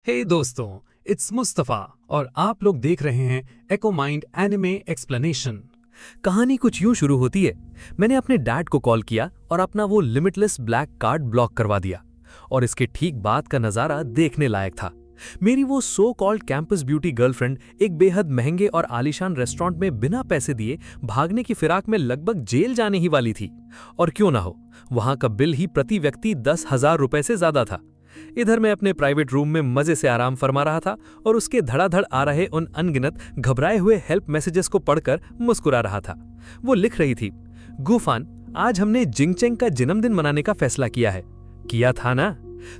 हे दोस्तों, इट्स मुस्तफा और आप लोग देख रहे हैं एको माइंड एनिमे एक्सप्लेनेशन। कहानी कुछ यूं शुरू होती है। मैंने अपने डैड को कॉल किया और अपना वो लिमिटलेस ब्लैक कार्ड ब्लॉक करवा दिया। और इसके ठीक बाद का नज़ारा देखने लायक था। मेरी वो so called campus beauty girlfriend एक बेहद महंगे और आलीशान रेस्टोरेंट में बिना पैसे दिए भागने की फिराक में लगभग जेल जाने ही वाली थी। और क्यों ना हो, वहां का बिल ही प्रति व्यक्ति 10,000 रुपए से ज्यादा था। इधर मैं अपने प्राइवेट रूम में मजे से आराम फरमा रहा था और उसके धड़ाधड़ आ रहे उन अनगिनत घबराए हुए हेल्प मैसेजेस को पढ़कर मुस्कुरा रहा था। वो लिख रही थी, गुफान, आज हमने जिंगचेंग का जन्मदिन मनाने का फैसला किया है। किया था ना?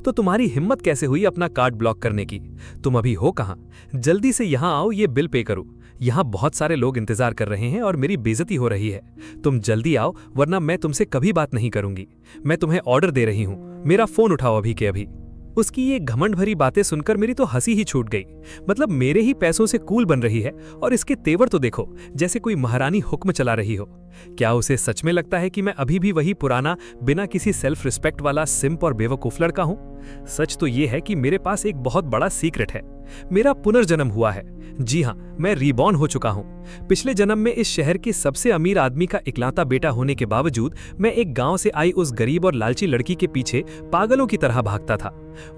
तो तुम्हारी हिम्मत कैसे हुई अपना कार्ड ब्लॉक करने की? तुम अभी हो कहां? जल्दी से यहां आओ, ये बिल पे करो। यहां बहुत सारे लोग इंतजार कर रहे हैं और मेरी बेइज्जती हो रही है। तुम जल्दी आओ वरना मैं तुमसे कभी बात नहीं करूंगी। मैं तुम्हें ऑर्डर दे रही हूं, मेरा फोन उठाओ अभी के अभी। उसकी ये घमंड भरी बातें सुनकर मेरी तो हंसी ही छूट गई। मतलब मेरे ही पैसों से कूल बन रही है और इसके तेवर तो देखो, जैसे कोई महारानी हुक्म चला रही हो। क्या उसे सच में लगता है कि मैं अभी भी वही पुराना बिना किसी सेल्फ रिस्पेक्ट वाला सिंप और बेवकूफ लड़का हूं? सच तो ये है कि मेरे पास एक बहुत बड़ा सीक्रेट है। मेरा पुनर्जन्म हुआ है। जी हां, मैं रीबॉर्न हो चुका हूं। पिछले जन्म में इस शहर के सबसे अमीर आदमी का इकलौता बेटा होने के बावजूद मैं एक गांव से आई उस गरीब और लालची लड़की के पीछे पागलों की तरह भागता था।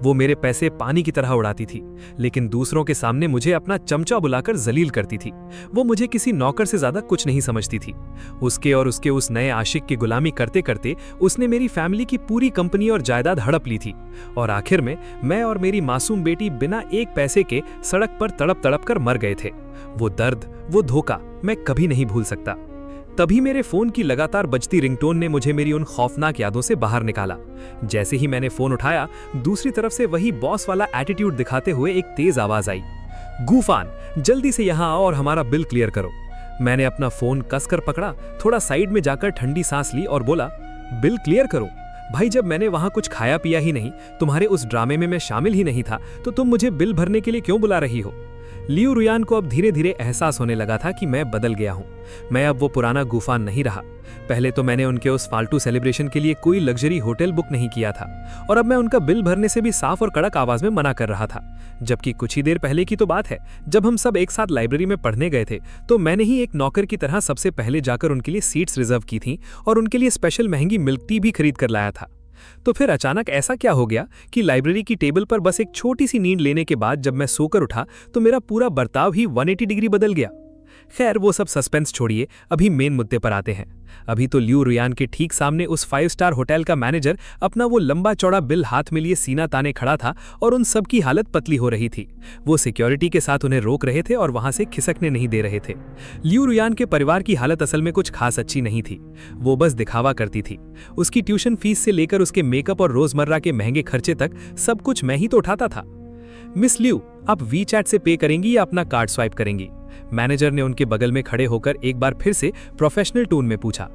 वो मेरे पैसे पानी की तरह उड़ाती थी, लेकिन दूसरों के सामने मुझे अपना चमचा बुलाकर जलील करती थी। वो मुझे किसी नौकर से ज्यादा कुछ नहीं समझती थी। उसके और उसके उस नए आशिक की गुलामी करते करते उसने मेरी फैमिली की पूरी कंपनी और जायदाद हड़प ली थी। और आखिर में मैं और मेरी मासूम बेटी बिना एक पैसे के सड़क पर तड़प तड़प कर मर गए थे। वो दर्द, वो धोखा मैं कभी नहीं भूल सकता। तभी मेरे फोन की लगातार बजती रिंगटोन ने मुझे मेरी उन खौफनाक यादों से बाहर निकाला। जैसे ही मैंने फोन उठाया, दूसरी तरफ से वही बॉस वाला एटीट्यूड दिखाते हुए एक तेज आवाज आई, गूफान, जल्दी से यहां आओ और हमारा बिल क्लियर करो। मैंने अपना फोन कसकर पकड़ा, थोड़ा साइड में जाकर ठंडी सांस ली और बोला, बिल क्लियर करो? भाई, जब मैंने वहां कुछ खाया पिया ही नहीं, तुम्हारे उस ड्रामे में मैं शामिल ही नहीं था, तो तुम मुझे बिल भरने के लिए क्यों बुला रही हो? लियू रुयान को अब धीरे धीरे एहसास होने लगा था कि मैं बदल गया हूं। मैं अब वो पुराना गूफान नहीं रहा। पहले तो मैंने उनके उस फालतू सेलिब्रेशन के लिए कोई लग्जरी होटल बुक नहीं किया था, और अब मैं उनका बिल भरने से भी साफ और कड़क आवाज में मना कर रहा था। जबकि कुछ ही देर पहले की तो बात है, जब हम सब एक साथ लाइब्रेरी में पढ़ने गए थे, तो मैंने ही एक नौकर की तरह सबसे पहले जाकर उनके लिए सीट्स रिजर्व की थी और उनके लिए स्पेशल महंगी मिल्क टी भी खरीद कर लाया था। तो फिर अचानक ऐसा क्या हो गया कि लाइब्रेरी की टेबल पर बस एक छोटी सी नींद लेने के बाद जब मैं सोकर उठा तो मेरा पूरा बर्ताव ही 180 डिग्री बदल गया। खैर, वो सब सस्पेंस छोड़िए, अभी मेन मुद्दे पर आते हैं। अभी तो लियू रुयान के ठीक सामने उस 5 स्टार होटल का मैनेजर अपना वो लंबा चौड़ा बिल हाथ में लिए सीना ताने खड़ा था और उन सब की हालत पतली हो रही थी। वो सिक्योरिटी के साथ उन्हें रोक रहे थे और वहां से खिसकने नहीं दे रहे थे। लियू रुयान के परिवार की हालत असल में कुछ खास अच्छी नहीं थी। वो बस दिखावा करती थी। उसकी ट्यूशन फीस से लेकर उसके मेकअप और रोजमर्रा के महंगे खर्चे तक सब कुछ मैं ही तो उठाता था। मिस लियू, आप वीचैट से पे करेंगी या अपना कार्ड स्वाइप करेंगी? मैनेजर ने उनके बगल में खड़े होकर एक बार फिर से प्रोफेशनल टोन में पूछा।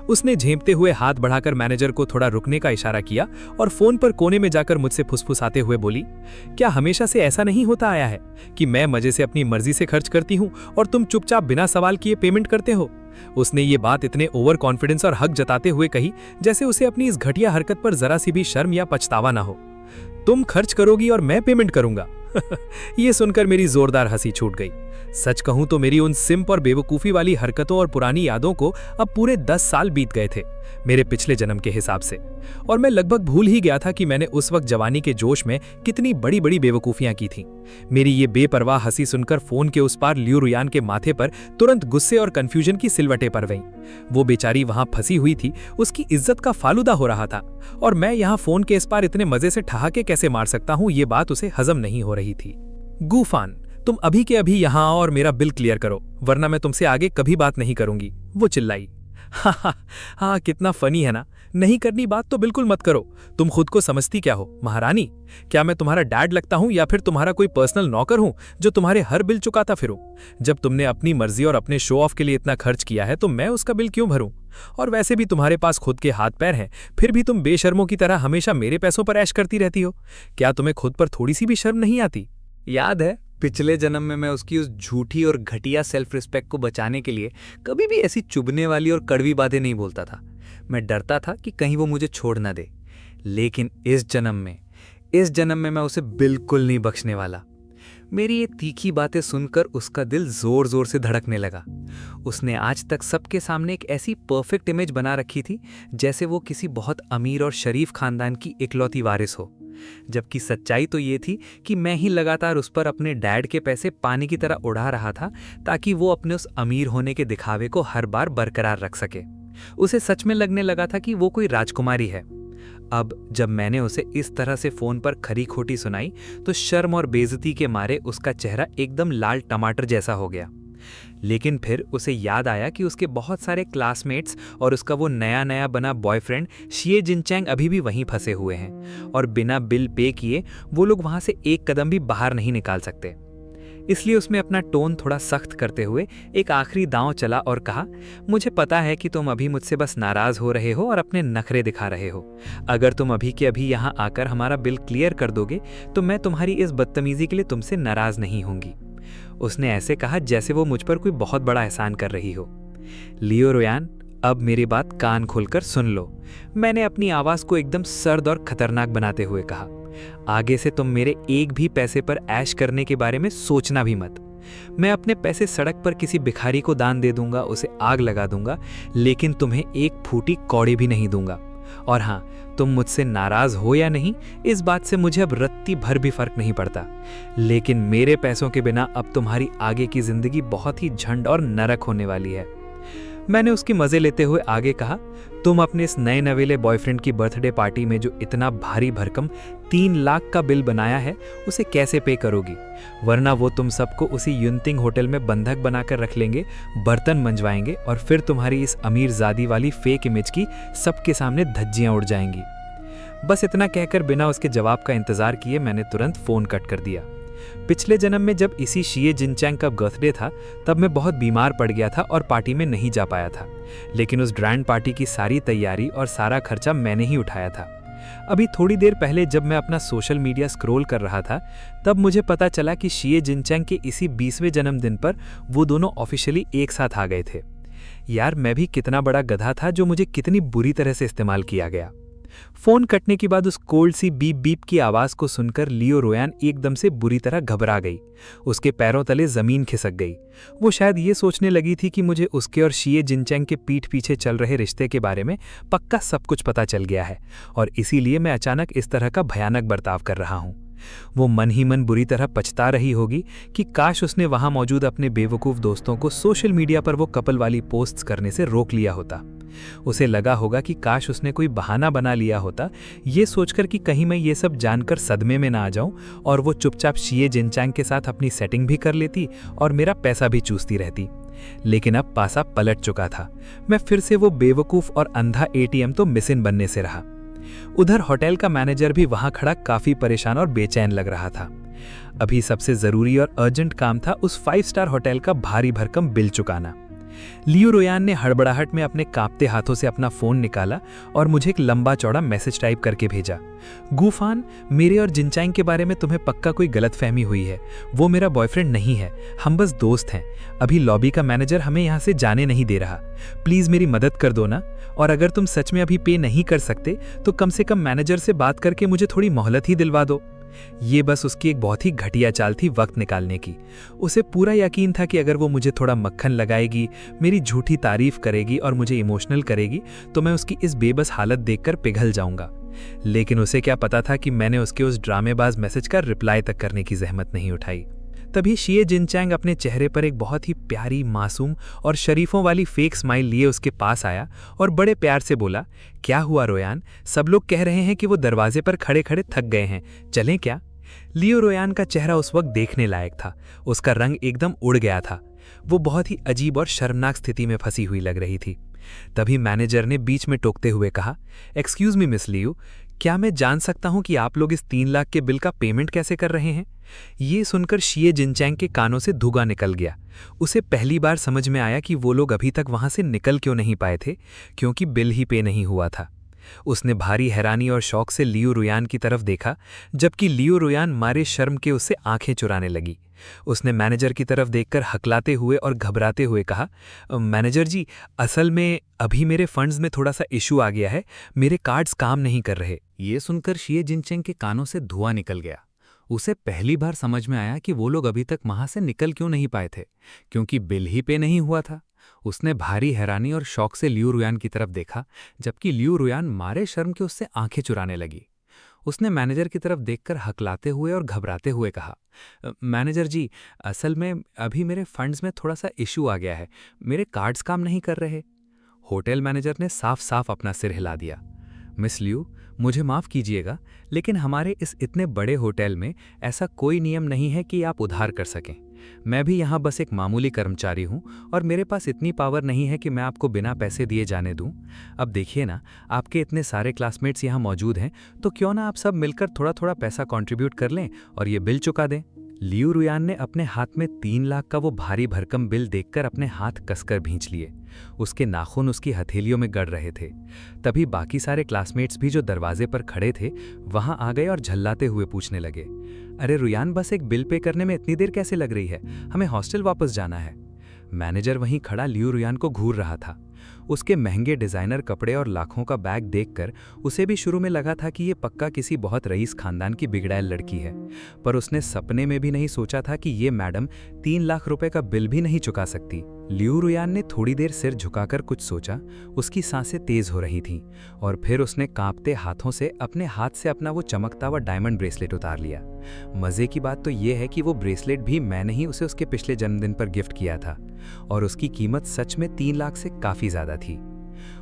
उसने झेंपते हुए हाथ बढ़ाकर मैनेजर को थोड़ा रुकने का इशारा किया और फोन पर कोने में जाकर मुझसे फुसफुसाते हुए बोली, क्या हमेशा से ऐसा नहीं होता आया है कि मैं मजे से अपनी मर्जी से खर्च करती हूं और तुम चुपचाप बिना सवाल किए पेमेंट करते हो? उसने ये बात इतने ओवर कॉन्फिडेंस और हक जताते हुए कही जैसे उसे अपनी इस घटिया हरकत पर जरा सी भी शर्म या पछतावा ना हो। तुम खर्च करोगी और मैं पेमेंट करूंगा? ये सुनकर मेरी जोरदार हंसी छूट गई। सच कहूं तो मेरी उन सिंप और बेवकूफी वाली हरकतों और पुरानी यादों को अब पूरे 10 साल बीत गए थे मेरे पिछले जन्म के हिसाब से, और मैं लगभग भूल ही गया था कि मैंने उस वक्त जवानी के जोश में कितनी बड़ी बड़ी बेवकूफियां की थीं। मेरी ये बेपरवाह हंसी सुनकर फोन के उस पार लियू रुयान के माथे पर तुरंत गुस्से और कंफ्यूजन की सिलवटें परवईं। वो बेचारी वहां फंसी हुई थी, उसकी इज्जत का फालूदा हो रहा था, और मैं यहाँ फोन के इस पार इतने मजे से ठहाके कैसे मार सकता हूँ, ये बात उसे हजम नहीं हो रही थी। गूफान, तुम अभी के अभी यहाँ आओ और मेरा बिल क्लियर करो, वरना मैं तुमसे आगे कभी बात नहीं करूंगी, वो चिल्लाई। हाँ, कितना फनी है ना? नहीं करनी बात तो बिल्कुल मत करो। तुम खुद को समझती क्या हो, महारानी? क्या मैं तुम्हारा डैड लगता हूं या फिर तुम्हारा कोई पर्सनल नौकर हूं जो तुम्हारे हर बिल चुकाता फिरूं? जब तुमने अपनी मर्जी और अपने शो ऑफ के लिए इतना खर्च किया है तो मैं उसका बिल क्यों भरूं? और वैसे भी तुम्हारे पास खुद के हाथ पैर हैं, फिर भी तुम बेशर्मों की तरह हमेशा मेरे पैसों पर ऐश करती रहती हो। क्या तुम्हें खुद पर थोड़ी सी भी शर्म नहीं आती? याद है पिछले जन्म में मैं उसकी उस झूठी और घटिया सेल्फ रिस्पेक्ट को बचाने के लिए कभी भी ऐसी चुभने वाली और कड़वी बातें नहीं बोलता था। मैं डरता था कि कहीं वो मुझे छोड़ ना दे। लेकिन इस जन्म में इस जन्म में मैं उसे बिल्कुल नहीं बख्शने वाला। मेरी ये तीखी बातें सुनकर उसका दिल जोर जोर से धड़कने लगा। उसने आज तक सबके सामने एक ऐसी परफेक्ट इमेज बना रखी थी जैसे वो किसी बहुत अमीर और शरीफ खानदान की इकलौती वारिस हो, जबकि सच्चाई तो ये थी कि मैं ही लगातार उस पर अपने डैड के पैसे पानी की तरह उड़ा रहा था ताकि वो अपने उस अमीर होने के दिखावे को हर बार बरकरार रख सके। उसे सच में लगने लगा था कि वो कोई राजकुमारी है। अब जब मैंने उसे इस तरह से फोन पर खरी खोटी सुनाई तो शर्म और बेइज्जती के मारे उसका चेहरा एकदम लाल टमाटर जैसा हो गया। लेकिन फिर उसे याद आया कि उसके बहुत सारे क्लासमेट्स और उसका वो नया नया बना बॉयफ्रेंड शिए जिनचैंग अभी भी वहीं फंसे हुए हैं और बिना बिल पे किए वो लोग वहां से एक कदम भी बाहर नहीं निकाल सकते। इसलिए उसमें अपना टोन थोड़ा सख्त करते हुए एक आखिरी दांव चला और कहा, मुझे पता है कि तुम अभी मुझसे बस नाराज हो रहे हो और अपने नखरे दिखा रहे हो। अगर तुम अभी के अभी यहाँ आकर हमारा बिल क्लियर कर दोगे तो मैं तुम्हारी इस बदतमीजी के लिए तुमसे नाराज नहीं होंगी। उसने ऐसे कहा जैसे वो मुझ पर कोई बहुत बड़ा एहसान कर रही हो। लियो रोयान, अब मेरी बात कान खोलकर सुन लो, मैंने अपनी आवाज को एकदम सर्द और खतरनाक बनाते हुए कहा। आगे से तुम मेरे एक भी पैसे पर ऐश करने के बारे में सोचना भी मत। मैं अपने पैसे सड़क पर किसी भिखारी को दान दे दूंगा, उसे आग लगा दूंगा, लेकिन तुम्हें एक फूटी कौड़ी भी नहीं दूंगा। और हाँ, तुम मुझसे नाराज हो या नहीं, इस बात से मुझे अब रत्ती भर भी फर्क नहीं पड़ता, लेकिन मेरे पैसों के बिना अब तुम्हारी आगे की जिंदगी बहुत ही झंड और नरक होने वाली है। मैंने उसकी मजे लेते हुए आगे कहा, तुम अपने इस नए नवेले बॉयफ्रेंड की बर्थडे पार्टी में जो इतना भारी भरकम 3 लाख का बिल बनाया है उसे कैसे पे करोगी? वरना वो तुम सबको उसी युनतिंग होटल में बंधक बनाकर रख लेंगे, बर्तन मंजवाएंगे और फिर तुम्हारी इस अमीर जादी वाली फेक इमेज की सबके सामने धज्जियां उड़ जाएंगी। बस इतना कहकर बिना उसके जवाब का इंतजार किए मैंने तुरंत फोन कट कर दिया। पिछले जन्म में जब इसी शिए जिनचैंग का बर्थडे था तब मैं बहुत बीमार पड़ गया था और पार्टी में नहीं जा पाया था, लेकिन उस ग्रैंड पार्टी की सारी तैयारी और सारा खर्चा मैंने ही उठाया था। अभी थोड़ी देर पहले जब मैं अपना सोशल मीडिया स्क्रॉल कर रहा था तब मुझे पता चला कि शिए जिनचैंग के इसी 20वें जन्मदिन पर वो दोनों ऑफिशियली एक साथ आ गए थे। यार, मैं भी कितना बड़ा गधा था जो मुझे कितनी बुरी तरह से इस्तेमाल किया गया। फोन कटने के बाद उस कोल्ड सी बीप बीप की आवाज को सुनकर लियो रोयान एकदम से बुरी तरह घबरा गई। उसके पैरों तले जमीन खिसक गई। वो शायद ये सोचने लगी थी कि मुझे उसके और शिए जिनचैंग के पीठ पीछे चल रहे रिश्ते के बारे में पक्का सब कुछ पता चल गया है और इसीलिए मैं अचानक इस तरह का भयानक बर्ताव कर रहा हूं। वो मन ही मन बुरी तरह पछता रही होगी कि काश उसने वहां मौजूद अपने बेवकूफ दोस्तों को सोशल मीडिया पर वो कपल वाली पोस्ट्स करने से रोक लिया होता। उसे लगा होगा कि काश उसने कोई बहाना बना लिया होता, ये सोचकर कि कहीं मैं ये सब जानकर सदमे में ना आ जाऊं और वो चुपचाप शिए जिनचैंग के साथ अपनी सेटिंग भी कर लेती और मेरा पैसा भी चूसती रहती। लेकिन अब पासा पलट चुका था। मैं फिर से वो बेवकूफ और अंधा एटीएम तो मिसिन बनने से रहा। उधर होटल का मैनेजर भी वहां खड़ा काफी परेशान और बेचैन लग रहा था। अभी सबसे जरूरी और अर्जेंट काम था उस 5 स्टार होटल का भारी भरकम बिल चुकाना। लियो रोयान ने हड़बड़ाहट में अपने कांपते हाथों से अपना फोन निकाला और मुझे एक लंबा चौड़ा मैसेज टाइप करके भेजा। गूफान, मेरे और जिनचैंग के बारे में तुम्हें पक्का कोई गलतफहमी हुई है। वो मेरा बॉयफ्रेंड नहीं है, हम बस दोस्त हैं। अभी लॉबी का मैनेजर हमें यहाँ से जाने नहीं दे रहा। प्लीज मेरी मदद कर दो ना, और अगर तुम सच में अभी पे नहीं कर सकते तो कम से कम मैनेजर से बात करके मुझे थोड़ी मोहलत ही दिलवा दो। ये बस उसकी एक बहुत ही घटिया चाल थी वक्त निकालने की। उसे पूरा यकीन था कि अगर वो मुझे थोड़ा मक्खन लगाएगी, मेरी झूठी तारीफ करेगी और मुझे इमोशनल करेगी तो मैं उसकी इस बेबस हालत देखकर पिघल जाऊंगा। लेकिन उसे क्या पता था कि मैंने उसके उस ड्रामेबाज मैसेज का रिप्लाई तक करने की जहमत नहीं उठाई। तभी शिए जिनचैंग अपने चेहरे पर एक बहुत ही प्यारी, मासूम और शरीफों वाली फेक स्माइल लिए उसके पास आया और बड़े प्यार से बोला, क्या हुआ रोयान? सब लोग कह रहे हैं कि वो दरवाजे पर खड़े खड़े थक गए हैं, चलें क्या? लियो रोयान का चेहरा उस वक्त देखने लायक था। उसका रंग एकदम उड़ गया था। वो बहुत ही अजीब और शर्मनाक स्थिति में फंसी हुई लग रही थी। तभी मैनेजर ने बीच में टोकते हुए कहा, एक्सक्यूज मी मिस लियो, क्या मैं जान सकता हूं कि आप लोग इस 3 लाख के बिल का पेमेंट कैसे कर रहे हैं? ये सुनकर शिए जिनचैंग के कानों से धुआं निकल गया। उसे पहली बार समझ में आया कि वो लोग अभी तक वहां से निकल क्यों नहीं पाए थे, क्योंकि बिल ही पे नहीं हुआ था। उसने भारी हैरानी और शौक से लियो रोयान की तरफ देखा, जबकि लियो रोयान मारे शर्म के उससे आंखें चुराने लगी। उसने मैनेजर की तरफ देखकर हकलाते हुए और घबराते हुए कहा, मैनेजर जी, असल में अभी मेरे फंड्स में थोड़ा सा इशू आ गया है, मेरे कार्ड्स काम नहीं कर रहे। ये सुनकर शिए जिनचेंग के कानों से धुआं निकल गया। उसे पहली बार समझ में आया कि वो लोग अभी तक वहां से निकल क्यों नहीं पाए थे, क्योंकि बिल ही पे नहीं हुआ था। उसने भारी हैरानी और शौक से लियू रुयान की तरफ देखा, जबकि लियू रुयान मारे शर्म के उससे आंखें चुराने लगी। उसने मैनेजर की तरफ देखकर हकलाते हुए और घबराते हुए कहा, मैनेजर जी, असल में अभी मेरे फंड्स में थोड़ा सा इशू आ गया है, मेरे कार्ड्स काम नहीं कर रहे। होटल मैनेजर ने साफ साफ अपना सिर हिला दिया। मिस लियू, मुझे माफ़ कीजिएगा, लेकिन हमारे इस इतने बड़े होटल में ऐसा कोई नियम नहीं है कि आप उधार कर सकें। मैं भी यहाँ बस एक मामूली कर्मचारी हूँ और मेरे पास इतनी पावर नहीं है कि मैं आपको बिना पैसे दिए जाने दूँ। अब देखिए ना, आपके इतने सारे क्लासमेट्स यहाँ मौजूद हैं, तो क्यों ना आप सब मिलकर थोड़ा थोड़ा पैसा कंट्रीब्यूट कर लें और ये बिल चुका दें। लियू रुयान ने अपने हाथ में 3 लाख का वो भारी भरकम बिल देखकर अपने हाथ कसकर भींच लिए। उसके नाखून उसकी हथेलियों में गड़ रहे थे। तभी बाकी सारे क्लासमेट्स भी जो दरवाजे पर खड़े थे वहां आ गए और झल्लाते हुए पूछने लगे, अरे रुयान, बस एक बिल पे करने में इतनी देर कैसे लग रही है? हमें हॉस्टल वापस जाना है। मैनेजर वहीं खड़ा लियू रुयान को घूर रहा था। उसके महंगे डिजाइनर कपड़े और लाखों का बैग देखकर उसे भी शुरू में लगा था कि ये पक्का किसी बहुत रईस खानदान की बिगड़ैल लड़की है, पर उसने सपने में भी नहीं सोचा था कि ये मैडम 3 लाख रुपए का बिल भी नहीं चुका सकती। लियू रुयान ने थोड़ी देर सिर झुकाकर कुछ सोचा। उसकी सांसें तेज हो रही थीं और फिर उसने कांपते हाथों से अपने हाथ से अपना वो चमकता हुआ डायमंड ब्रेसलेट उतार लिया। मजे की बात तो ये है कि वो ब्रेसलेट भी मैंने ही उसे उसके पिछले जन्मदिन पर गिफ्ट किया था और उसकी कीमत सच में 3 लाख से काफ़ी ज़्यादा थी।